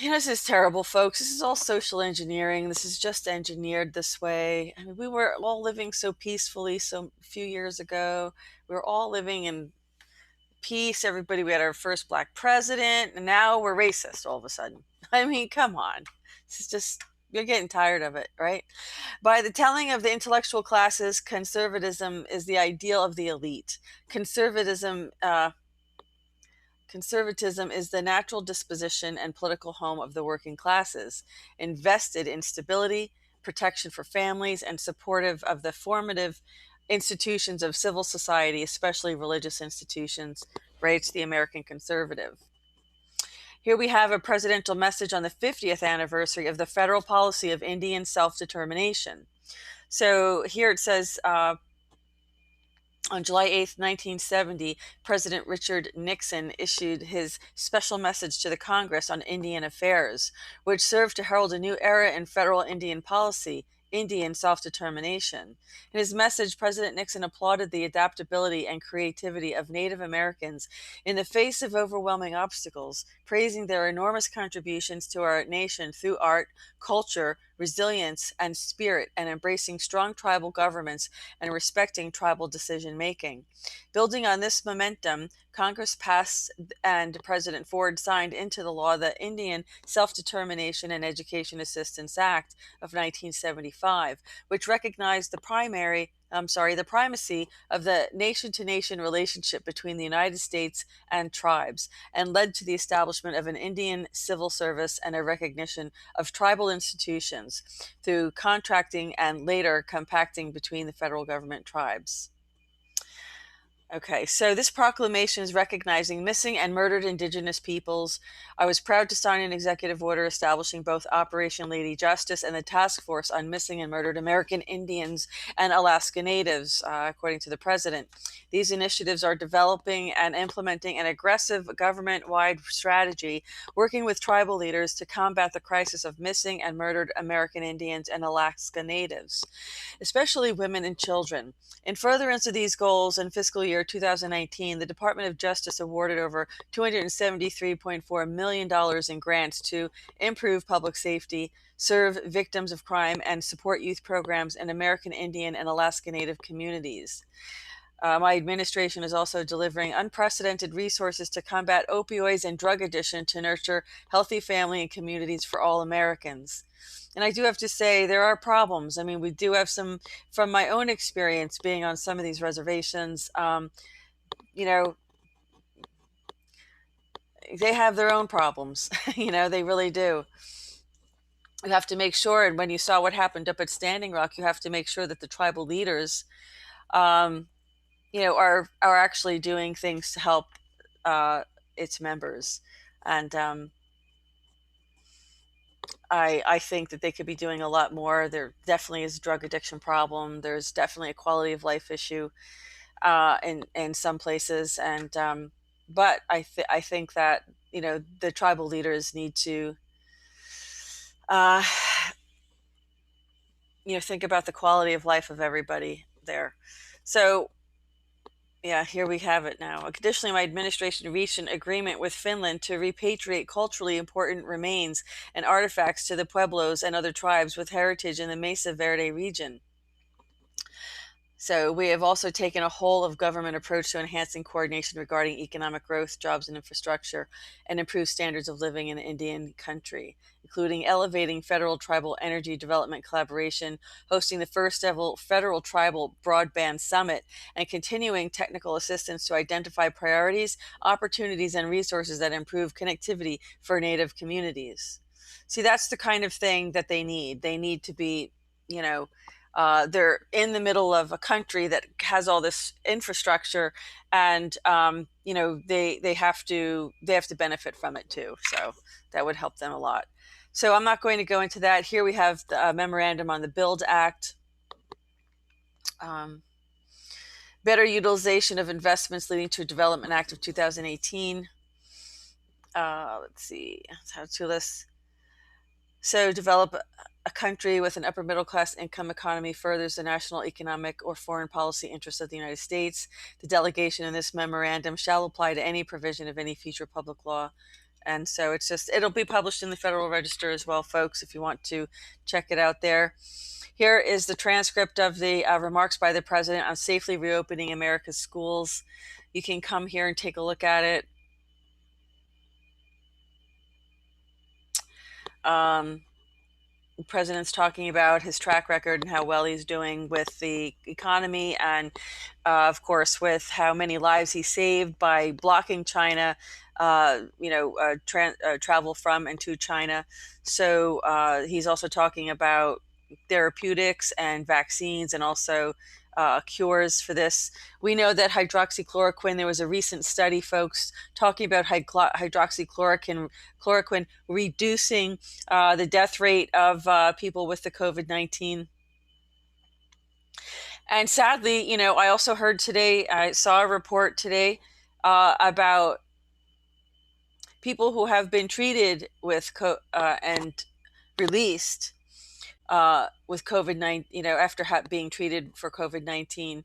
This is terrible, folks. This is all social engineering. This is just engineered this way. I mean, we were all living so peacefully a few years ago. We were all living in peace. We had our first black president, and now we're racist all of a sudden. I mean, come on. This is just, you're getting tired of it, right? By the telling of the intellectual classes, conservatism is the ideal of the elite. Conservatism is the natural disposition and political home of the working classes, invested in stability, protection for families, and supportive of the formative institutions of civil society, especially religious institutions, writes the American Conservative. Here we have a presidential message on the 50th anniversary of the federal policy of Indian self-determination. So here it says, on July 8th, 1970, President Richard Nixon issued his special message to the Congress on Indian affairs, which served to herald a new era in federal Indian policy, Indian self-determination. In his message, President Nixon applauded the adaptability and creativity of Native Americans in the face of overwhelming obstacles, praising their enormous contributions to our nation through art, culture, resilience, and spirit, and embracing strong tribal governments and respecting tribal decision-making. Building on this momentum, Congress passed and President Ford signed into the law the Indian Self-Determination and Education Assistance Act of 1975, which recognized the primacy of the nation-to-nation relationship between the United States and tribes, and led to the establishment of an Indian civil service and a recognition of tribal institutions through contracting and later compacting between the federal government tribes. Okay, so this proclamation is recognizing missing and murdered Indigenous peoples. I was proud to sign an executive order establishing both Operation Lady Justice and the Task Force on Missing and Murdered American Indians and Alaska Natives, according to the president. These initiatives are developing and implementing an aggressive government-wide strategy, working with tribal leaders to combat the crisis of missing and murdered American Indians and Alaska Natives, especially women and children. In furtherance of these goals, in fiscal year 2019, the Department of Justice awarded over $273.4 million in grants to improve public safety, serve victims of crime, and support youth programs in American Indian and Alaska Native communities. My administration is also delivering unprecedented resources to combat opioids and drug addiction to nurture healthy family and communities for all Americans. And I do have to say, there are problems. I mean, we do have some, from my own experience being on some of these reservations, they have their own problems. They really do. You have to make sure, and when you saw what happened up at Standing Rock, you have to make sure that the tribal leaders, are actually doing things to help its members. And I think that they could be doing a lot more. There definitely is a drug addiction problem. There's definitely a quality of life issue in some places. And but I think that the tribal leaders need to think about the quality of life of everybody there. So yeah, here we have it now. Additionally, my administration reached an agreement with Finland to repatriate culturally important remains and artifacts to the Pueblos and other tribes with heritage in the Mesa Verde region. So we have also taken a whole-of-government approach to enhancing coordination regarding economic growth, jobs, and infrastructure, and improved standards of living in the Indian country, including elevating federal tribal energy development collaboration, hosting the first ever federal tribal broadband summit, and continuing technical assistance to identify priorities, opportunities, and resources that improve connectivity for Native communities. See, that's the kind of thing that they need. They need to be, you know, they're in the middle of a country that has all this infrastructure, and they have to benefit from it too. So that would help them a lot. So I'm not going to go into that. Here we have the memorandum on the Build Act. Better utilization of investments leading to a Development Act of 2018. Let's see, how to list. So develop a country with an upper middle class income economy furthers the national economic or foreign policy interests of the United States. The delegation in this memorandum shall apply to any provision of any future public law. And so it'll be published in the Federal Register as well, folks, if you want to check it out there. Here is the transcript of the remarks by the president on safely reopening America's schools. You can come here and take a look at it. The president's talking about his track record and how well he's doing with the economy, and of course with how many lives he saved by blocking China, travel from and to China. So he's also talking about therapeutics and vaccines, and also cures for this. We know that hydroxychloroquine, there was a recent study, folks, talking about hydroxychloroquine reducing the death rate of people with the COVID-19. And sadly, I also heard today, I saw a report today about people who have been treated with and released with COVID-19, after being treated for COVID-19.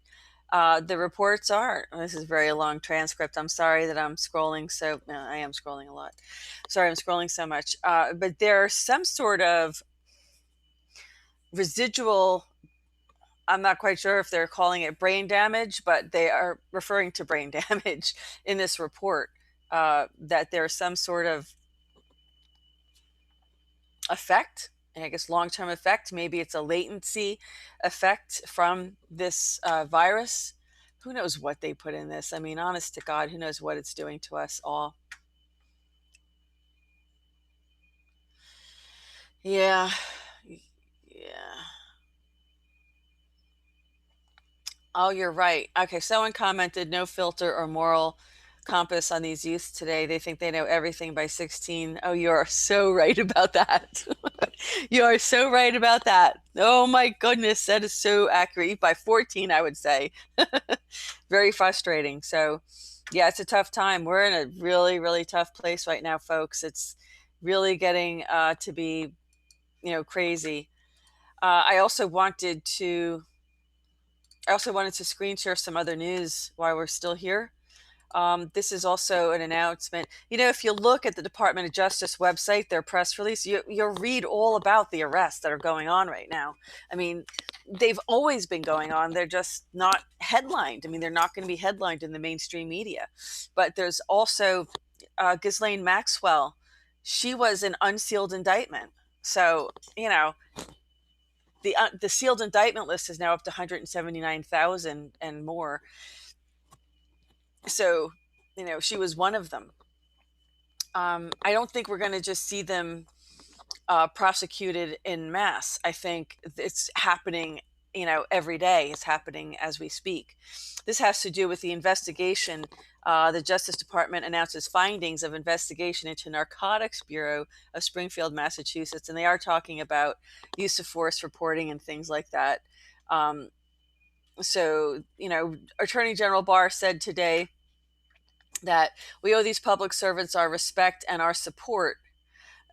The reports are, this is a very long transcript. I'm sorry that I'm scrolling. I am scrolling a lot. Sorry, I'm scrolling so much. But there's some sort of residual, I'm not quite sure if they're calling it brain damage, but they are referring to brain damage in this report, that there's some sort of effect, I guess long-term effect. Maybe it's a latency effect from this virus. Who knows what they put in this? I mean, honest to God, who knows what it's doing to us all? Yeah. Oh, you're right. Okay, someone commented, no filter or moral compass on these youths today. They think they know everything by 16. Oh, you are so right about that. You are so right about that. Oh my goodness, that is so accurate. By 14, I would say. Very frustrating. So yeah, it's a tough time. We're in a really, really tough place right now, folks. It's really getting to be, crazy. I also wanted to screen share some other news while we're still here. This is also an announcement. If you look at the Department of Justice website, their press release, you'll read all about the arrests that are going on right now. I mean, they've always been going on. They're just not headlined. I mean, they're not going to be headlined in the mainstream media. But there's also Ghislaine Maxwell. She was an unsealed indictment. So, the sealed indictment list is now up to 179,000 and more. So, she was one of them. I don't think we're going to just see them prosecuted in mass. I think it's happening, every day. It's happening as we speak. This has to do with the investigation. The Justice Department announces findings of investigation into Narcotics Bureau of Springfield, Massachusetts, and they are talking about use of force reporting and things like that. So, Attorney General Barr said today that we owe these public servants our respect and our support.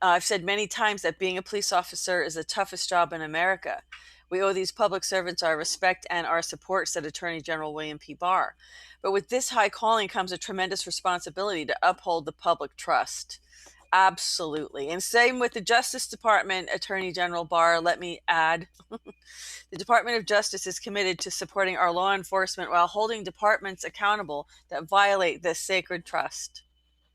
I've said many times that being a police officer is the toughest job in America. We owe these public servants our respect and our support, said Attorney General William P. Barr. But with this high calling comes a tremendous responsibility to uphold the public trust. Absolutely. And same with the Justice Department, Attorney General Barr, let me add. The Department of Justice is committed to supporting our law enforcement while holding departments accountable that violate this sacred trust.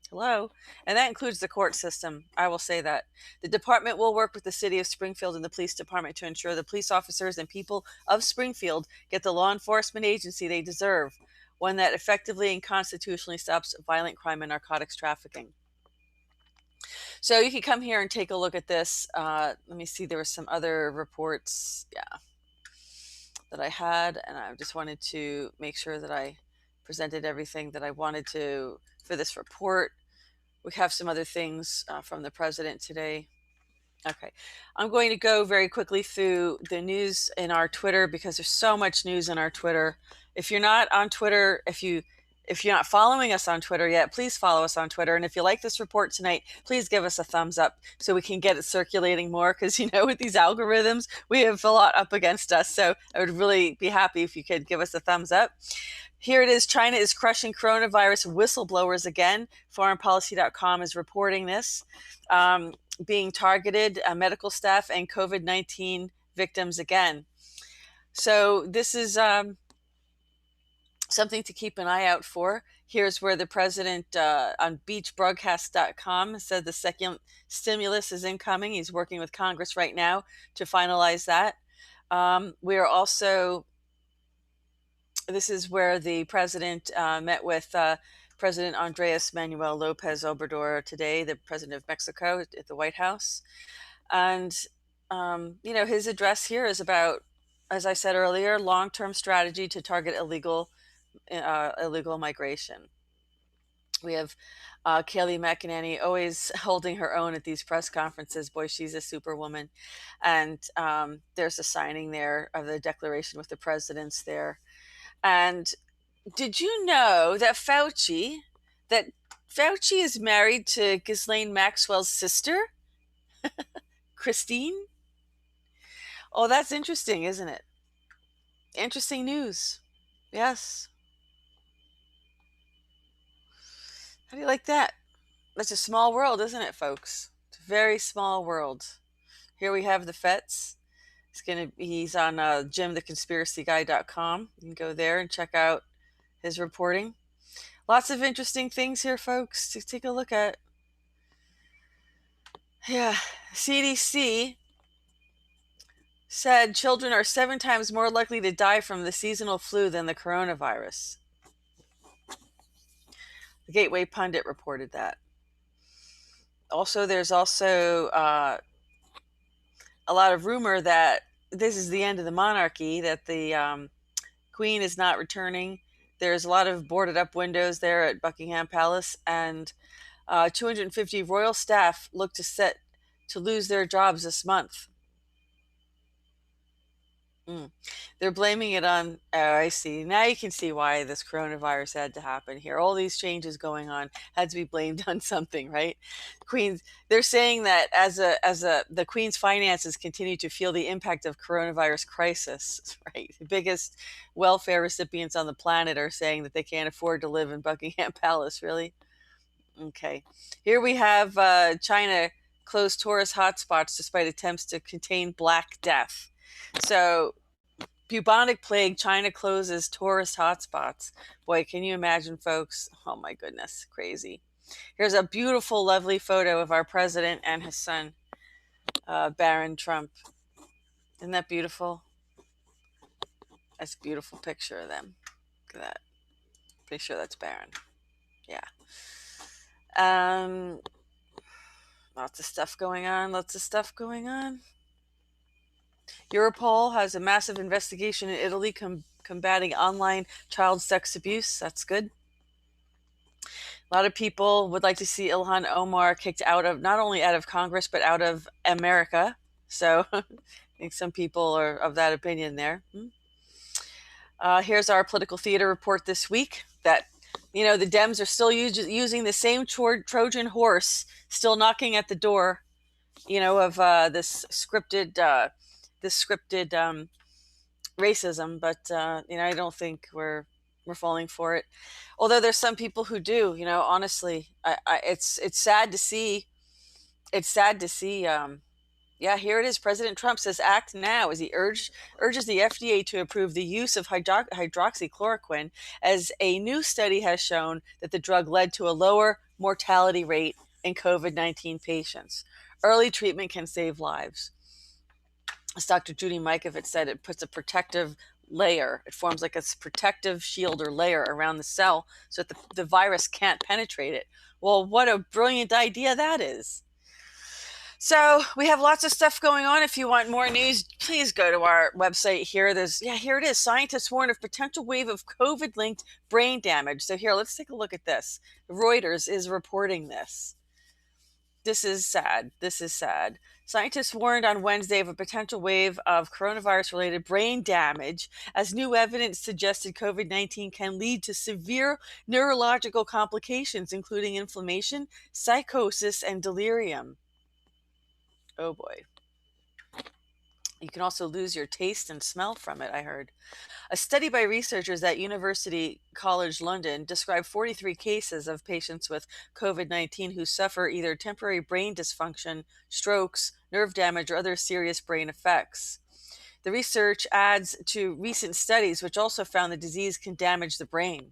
Hello. And that includes the court system. I will say that. The department will work with the city of Springfield and the police department to ensure the police officers and people of Springfield get the law enforcement agency they deserve, one that effectively and constitutionally stops violent crime and narcotics trafficking. So you can come here and take a look at this. Let me see, there were some other reports, that I had, and I just wanted to make sure that I presented everything that I wanted to for this report. We have some other things from the president today. Okay, I'm going to go very quickly through the news in our Twitter because there's so much news in our Twitter. If you're not on Twitter, if you're not following us on Twitter yet, please follow us on Twitter. And if you like this report tonight, please give us a thumbs up so we can get it circulating more. Because, with these algorithms, we have a lot up against us. So I would really be happy if you could give us a thumbs up. Here it is. China is crushing coronavirus whistleblowers again. Foreignpolicy.com is reporting this. Being targeted, medical staff and COVID-19 victims again. So this is something to keep an eye out for. Here's where the president on beachbroadcast.com said the second stimulus is incoming. He's working with Congress right now to finalize that. We are also, this is where the president met with President Andres Manuel Lopez Obrador today, the president of Mexico, at the White House. And, his address here is about, as I said earlier, long-term strategy to target illegal migration. We have Kayleigh McEnany always holding her own at these press conferences. Boy, she's a superwoman. And there's a signing there of the declaration with the presidents there. And did you know that Fauci is married to Ghislaine Maxwell's sister, Christine? Oh, that's interesting, isn't it? Interesting news. Yes. How do you like that? That's a small world, isn't it, folks? It's a very small world. Here we have the Fets. He's on JimTheConspiracyGuy.com. You can go there and check out his reporting. Lots of interesting things here, folks, to take a look at. Yeah, CDC said children are 7 times more likely to die from the seasonal flu than the coronavirus. The Gateway Pundit reported that. Also, there's also a lot of rumor that this is the end of the monarchy, that the Queen is not returning. There's a lot of boarded up windows there at Buckingham Palace, and 250 royal staff look to lose their jobs this month. They're blaming it on, I see. Now you can see why this coronavirus had to happen here. All these changes going on had to be blamed on something, right? They're saying that as the Queen's finances continue to feel the impact of coronavirus crisis, right? The biggest welfare recipients on the planet are saying that they can't afford to live in Buckingham Palace, really? Okay. Here we have China closed tourist hotspots despite attempts to contain Black Death. So, Bubonic Plague, China closes tourist hotspots. Boy, can you imagine, folks? Oh my goodness, crazy. Here's a beautiful, lovely photo of our president and his son, Barron Trump. Isn't that beautiful? That's a beautiful picture of them. Look at that. Pretty sure that's Barron. Yeah. Lots of stuff going on. Europol has a massive investigation in Italy combating online child sex abuse. That's good. A lot of people would like to see Ilhan Omar kicked not only out of Congress, but out of America. So I think some people are of that opinion there. Here's our political theater report this week that, the Dems are still using the same Trojan horse, still knocking at the door, of this scripted racism, but I don't think we're falling for it. Although there's some people who do. Honestly, it's sad to see. It's sad to see. Here it is. President Trump says, "Act now," as he urges the FDA to approve the use of hydroxychloroquine, as a new study has shown that the drug led to a lower mortality rate in COVID-19 patients. Early treatment can save lives. As Dr. Judy Mikovits said, it puts a protective layer. It forms like a protective shield or layer around the cell so that the virus can't penetrate it. Well, what a brilliant idea that is. So we have lots of stuff going on. If you want more news, please go to our website here. Here it is. Scientists warn of potential wave of COVID-linked brain damage. So here, let's take a look at this. Reuters is reporting this. This is sad. This is sad. Scientists warned on Wednesday of a potential wave of coronavirus-related brain damage as new evidence suggested COVID-19 can lead to severe neurological complications, including inflammation, psychosis, and delirium. Oh boy. You can also lose your taste and smell from it, I heard. A study by researchers at University College London described 43 cases of patients with COVID-19 who suffer either temporary brain dysfunction, strokes, nerve damage, or other serious brain effects. The research adds to recent studies which also found the disease can damage the brain.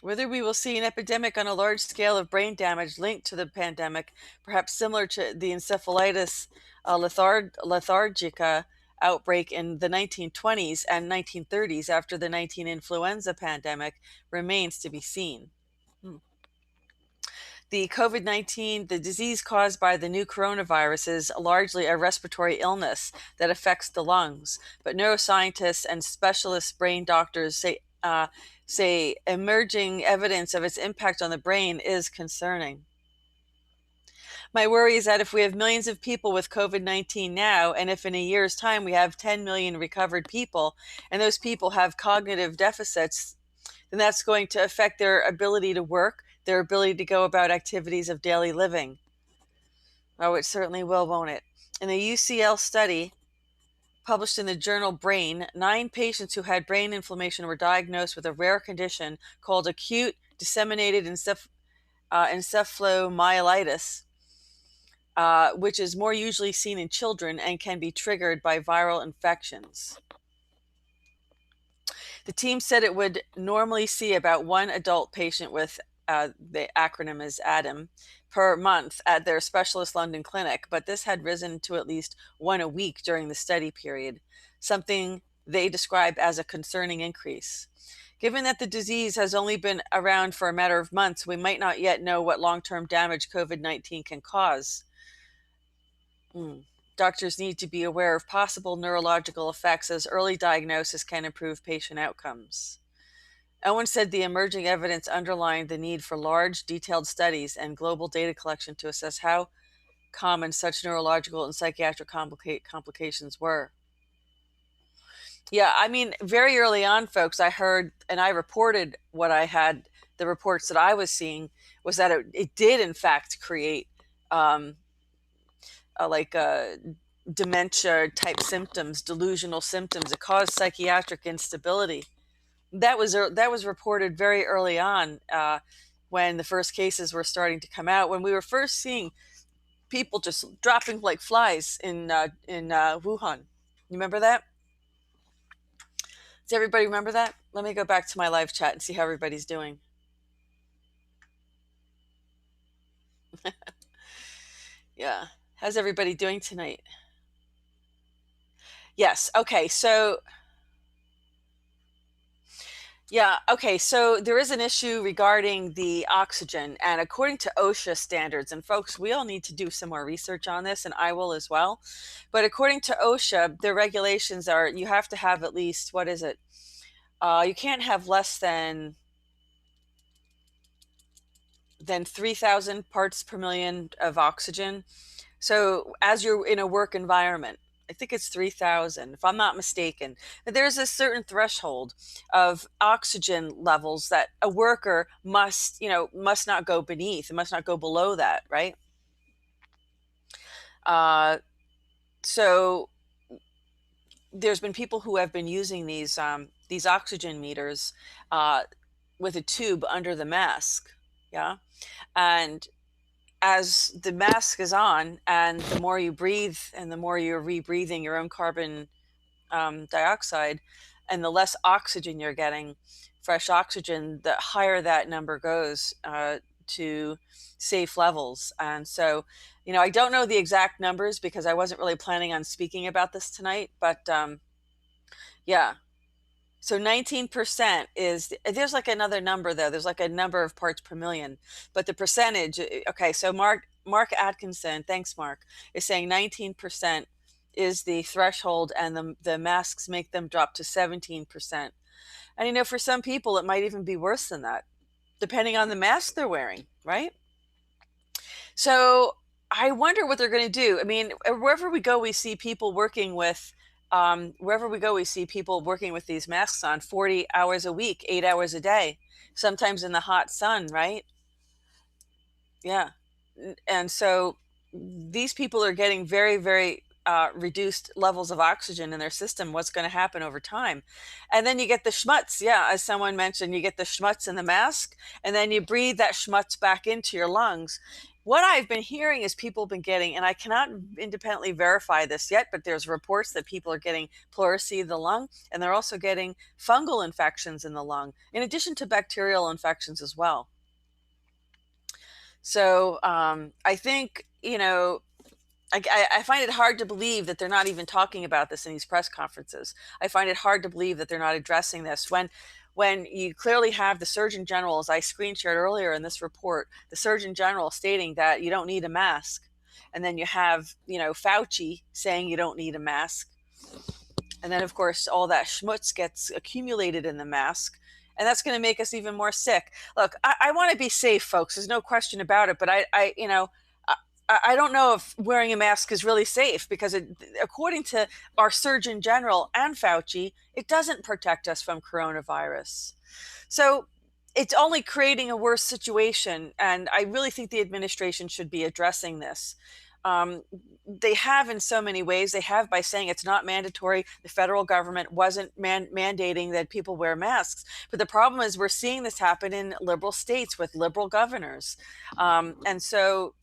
Whether we will see an epidemic on a large scale of brain damage linked to the pandemic, perhaps similar to the encephalitis lethargica outbreak in the 1920s and 1930s after the 19 influenza pandemic, remains to be seen. The COVID-19, the disease caused by the new coronavirus, is largely a respiratory illness that affects the lungs, but neuroscientists and specialist brain doctors say emerging evidence of its impact on the brain is concerning. My worry is that if we have millions of people with COVID-19 now, and if in a year's time we have 10 million recovered people, and those people have cognitive deficits, then that's going to affect their ability to work, their ability to go about activities of daily living. Oh, it certainly will, won't it? In a UCL study published in the journal Brain, 9 patients who had brain inflammation were diagnosed with a rare condition called acute disseminated encephalomyelitis, which is more usually seen in children and can be triggered by viral infections. The team said it would normally see about 1 adult patient with the acronym is ADAM per month at their specialist London clinic, but this had risen to at least 1 a week during the study period, something they describe as a concerning increase. Given that the disease has only been around for a matter of months, we might not yet know what long-term damage COVID-19 can cause. Doctors need to be aware of possible neurological effects, as early diagnosis can improve patient outcomes. Owen said the emerging evidence underlined the need for large, detailed studies and global data collection to assess how common such neurological and psychiatric complications were. Yeah, I mean, very early on, folks, I heard, and I reported what I had, the reports that I was seeing was that it did, in fact, create dementia-type symptoms, delusional symptoms. It caused psychiatric instability. That was reported very early on when the first cases were starting to come out, when we were first seeing people just dropping like flies in Wuhan. You remember that? Does everybody remember that? Let me go back to my live chat and see how everybody's doing. Yeah. How's everybody doing tonight? Yes. Okay. So there is an issue regarding the oxygen, and according to OSHA standards, and folks, we all need to do some more research on this, and I will as well. But according to OSHA, their regulations are you have to have at least, what is it? You can't have less than 3,000 parts per million of oxygen. So as you're in a work environment, I think it's 3,000, if I'm not mistaken. But there's a certain threshold of oxygen levels that a worker must not go beneath. It must not go below that, right? So there's been people who have been using these oxygen meters with a tube under the mask, yeah, and as the mask is on, and the more you breathe and the more you're rebreathing your own carbon dioxide, and the less oxygen you're getting, fresh oxygen, the higher that number goes to safe levels. And so, I don't know the exact numbers because I wasn't really planning on speaking about this tonight, but yeah. So 19% there's like another number though. There's like a number of parts per million, but the percentage, okay, so Mark Mark Atkinson, thanks Mark, is saying 19% is the threshold, and the masks make them drop to 17%. And for some people it might even be worse than that, depending on the mask they're wearing, right? So I wonder what they're going to do. I mean, wherever we go, we see people working with these masks on 40 hours a week, 8 hours a day, sometimes in the hot sun, right? Yeah. And so these people are getting very, very reduced levels of oxygen in their system. What's going to happen over time? And then you get the schmutz. Yeah, as someone mentioned, you get the schmutz in the mask, and then you breathe that schmutz back into your lungs. What I've been hearing is people have been getting, and I cannot independently verify this yet, but there's reports that people are getting pleurisy of the lung, and they're also getting fungal infections in the lung, in addition to bacterial infections as well. So I think, I find it hard to believe that they're not even talking about this in these press conferences. I find it hard to believe that they're not addressing this when you clearly have the Surgeon General, as I screen shared earlier in this report, the Surgeon General stating that you don't need a mask. And then you have, Fauci saying you don't need a mask. And then, of course, all that schmutz gets accumulated in the mask. And that's going to make us even more sick. Look, I want to be safe, folks. There's no question about it. But I don't know if wearing a mask is really safe, because according to our Surgeon General and Fauci, it doesn't protect us from coronavirus. So it's only creating a worse situation. And I really think the administration should be addressing this. They have in so many ways. They have by saying it's not mandatory. The federal government wasn't mandating that people wear masks. But the problem is we're seeing this happen in liberal states with liberal governors. And so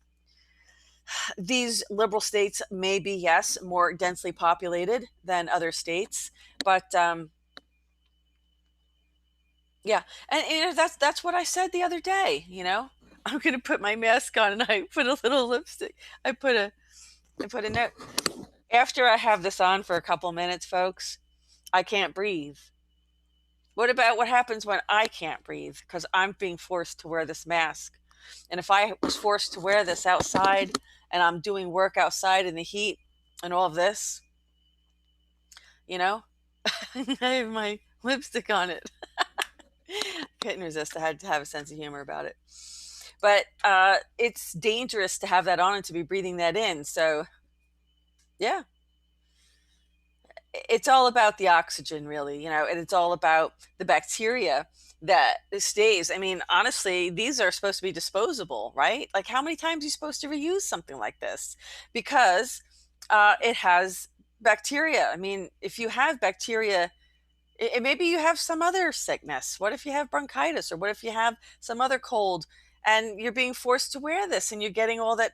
these liberal states may be, yes, more densely populated than other states. But yeah, and that's what I said the other day, I'm going to put my mask on, and I put a little lipstick. I put a note. After I have this on for a couple minutes, folks, I can't breathe. What about what happens when I can't breathe because I'm being forced to wear this mask? And if I was forced to wear this outside and I'm doing work outside in the heat and all of this, I have my lipstick on it. Couldn't resist. I had to have a sense of humor about it. But it's dangerous to have that on and to be breathing that in. So, yeah. It's all about the oxygen, really, and it's all about the bacteria that stays. I mean, honestly, these are supposed to be disposable, right? Like, how many times are you supposed to reuse something like this? Because it has bacteria. I mean, if you have bacteria, maybe you have some other sickness. What if you have bronchitis, or what if you have some other cold and you're being forced to wear this and you're getting all that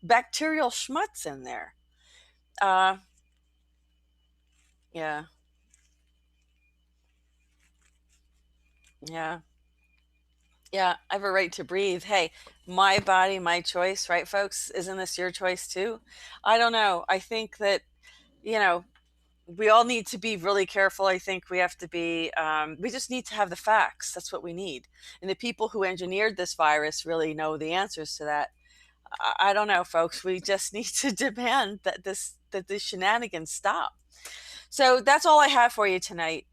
bacterial schmutz in there? Yeah. Yeah. Yeah, I have a right to breathe. Hey, my body, my choice, right, folks? Isn't this your choice too? I don't know. I think that, we all need to be really careful. I think we have to be, we just need to have the facts. That's what we need. And the people who engineered this virus really know the answers to that. I don't know, folks. We just need to demand that this shenanigans stop. So that's all I have for you tonight.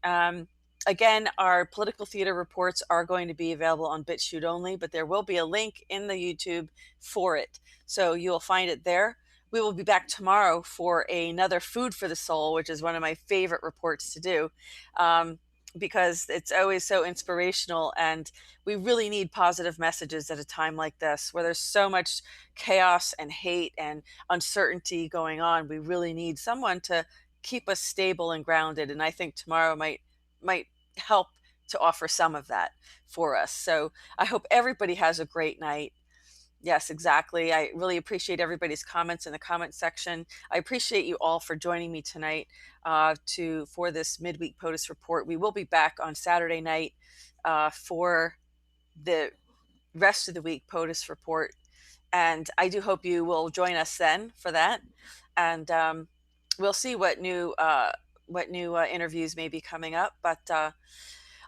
Again, our political theater reports are going to be available on BitChute only, but there will be a link in the YouTube for it. So you'll find it there. We will be back tomorrow for another Food for the Soul, which is one of my favorite reports to do, because it's always so inspirational. And we really need positive messages at a time like this, where there's so much chaos and hate and uncertainty going on. We really need someone to keep us stable and grounded. And I think tomorrow might help to offer some of that for us. So I hope everybody has a great night. Yes, exactly. I really appreciate everybody's comments in the comment section. I appreciate you all for joining me tonight for this midweek POTUS report. We will be back on Saturday night for the rest of the week POTUS report. And I do hope you will join us then for that. And we'll see what new interviews may be coming up. But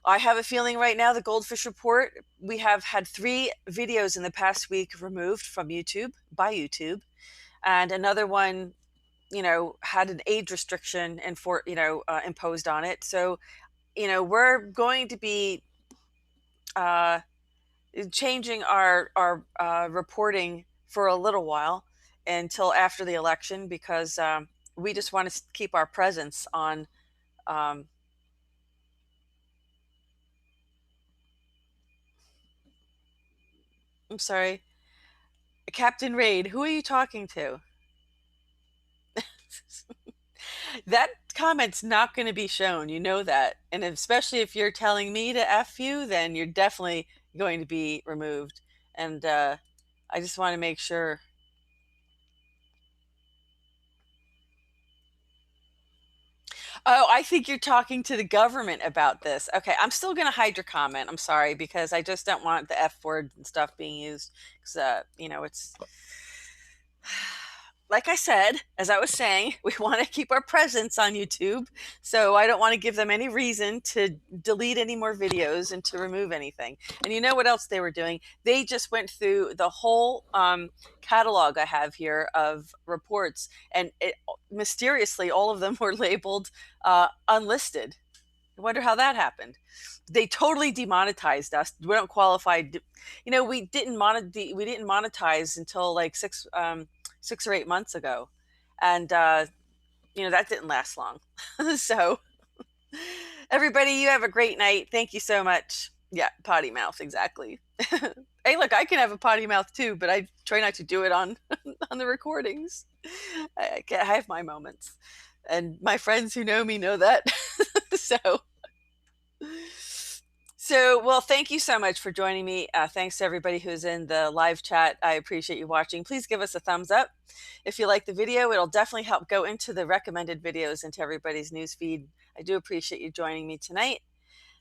I have a feeling right now, the GoldFish Report, we have had 3 videos in the past week removed from YouTube, by YouTube, and another one, had an age restriction and imposed on it. So, we're going to be changing our reporting for a little while until after the election, because we just want to keep our presence on. I'm sorry, Captain Raid. Who are you talking to? That comment's not going to be shown. You know that. And especially if you're telling me to F you, then you're definitely going to be removed. And I just want to make sure. Oh, I think you're talking to the government about this. Okay, I'm still going to hide your comment. I'm sorry, because I just don't want the F word and stuff being used. Because, it's like I said, as I was saying, we want to keep our presence on YouTube. So I don't want to give them any reason to delete any more videos and to remove anything. And you know what else they were doing? They just went through the whole catalog I have here of reports, and mysteriously, all of them were labeled unlisted. I wonder how that happened. They totally demonetized us. We don't qualify. We didn't monetize until like 6 or 8 months ago, and that didn't last long. So, everybody, you have a great night. Thank you so much. Yeah, potty mouth, exactly. Hey, look, I can have a potty mouth too, but I try not to do it on on the recordings. I have my moments, and my friends who know me know that. Well, thank you so much for joining me. Thanks to everybody who's in the live chat. I appreciate you watching. Please give us a thumbs up. If you like the video, it'll definitely help go into the recommended videos into everybody's news feed. I do appreciate you joining me tonight.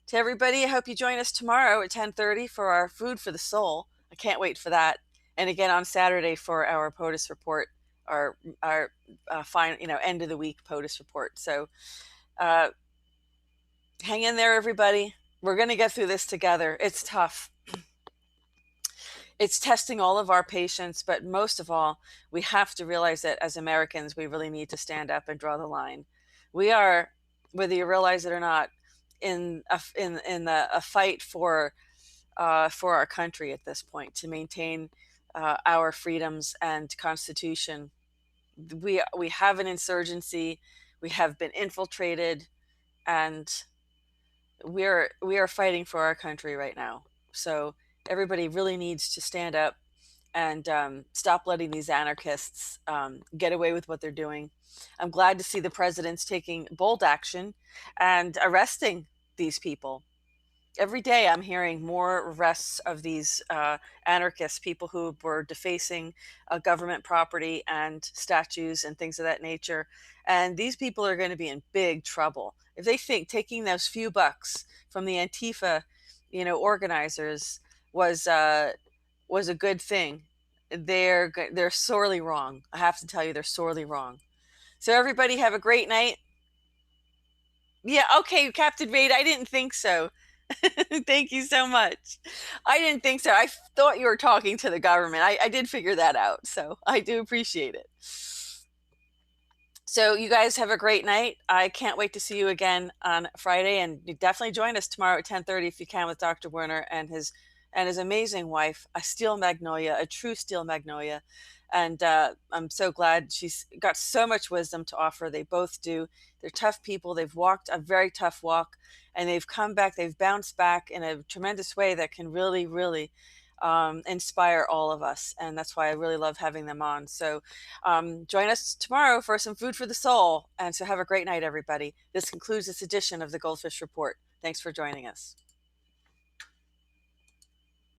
To everybody, I hope you join us tomorrow at 10:30 for our Food for the Soul. I can't wait for that. And again on Saturday for our POTUS report, our final, end of the week POTUS report. So hang in there, everybody. We're going to get through this together. It's tough. It's testing all of our patience, but most of all, we have to realize that as Americans, we really need to stand up and draw the line. We are, whether you realize it or not, in a fight for our country at this point, to maintain our freedoms and Constitution. We have an insurgency. We have been infiltrated, and we are fighting for our country right now. So everybody really needs to stand up and stop letting these anarchists get away with what they're doing. I'm glad to see the president's taking bold action and arresting these people. Every day I'm hearing more arrests of these anarchists, people who were defacing government property and statues and things of that nature. And these people are going to be in big trouble. If they think taking those few bucks from the Antifa, organizers was a good thing, they're sorely wrong. I have to tell you, they're sorely wrong. So everybody have a great night. Yeah, okay, Captain Raid, I didn't think so. Thank you so much. I didn't think so. I thought you were talking to the government. I did figure that out, so I do appreciate it. So you guys have a great night. I can't wait to see you again on Friday, and you definitely join us tomorrow at 10:30 if you can, with Dr. Werner and his amazing wife, a steel magnolia, a true steel magnolia. And I'm so glad she's got so much wisdom to offer. They both do. They're tough people. They've walked a very tough walk, and they've come back. They've bounced back in a tremendous way that can really, really inspire all of us. And that's why I really love having them on. So join us tomorrow for some food for the soul. And so have a great night, everybody. This concludes this edition of the GoldFish Report. Thanks for joining us.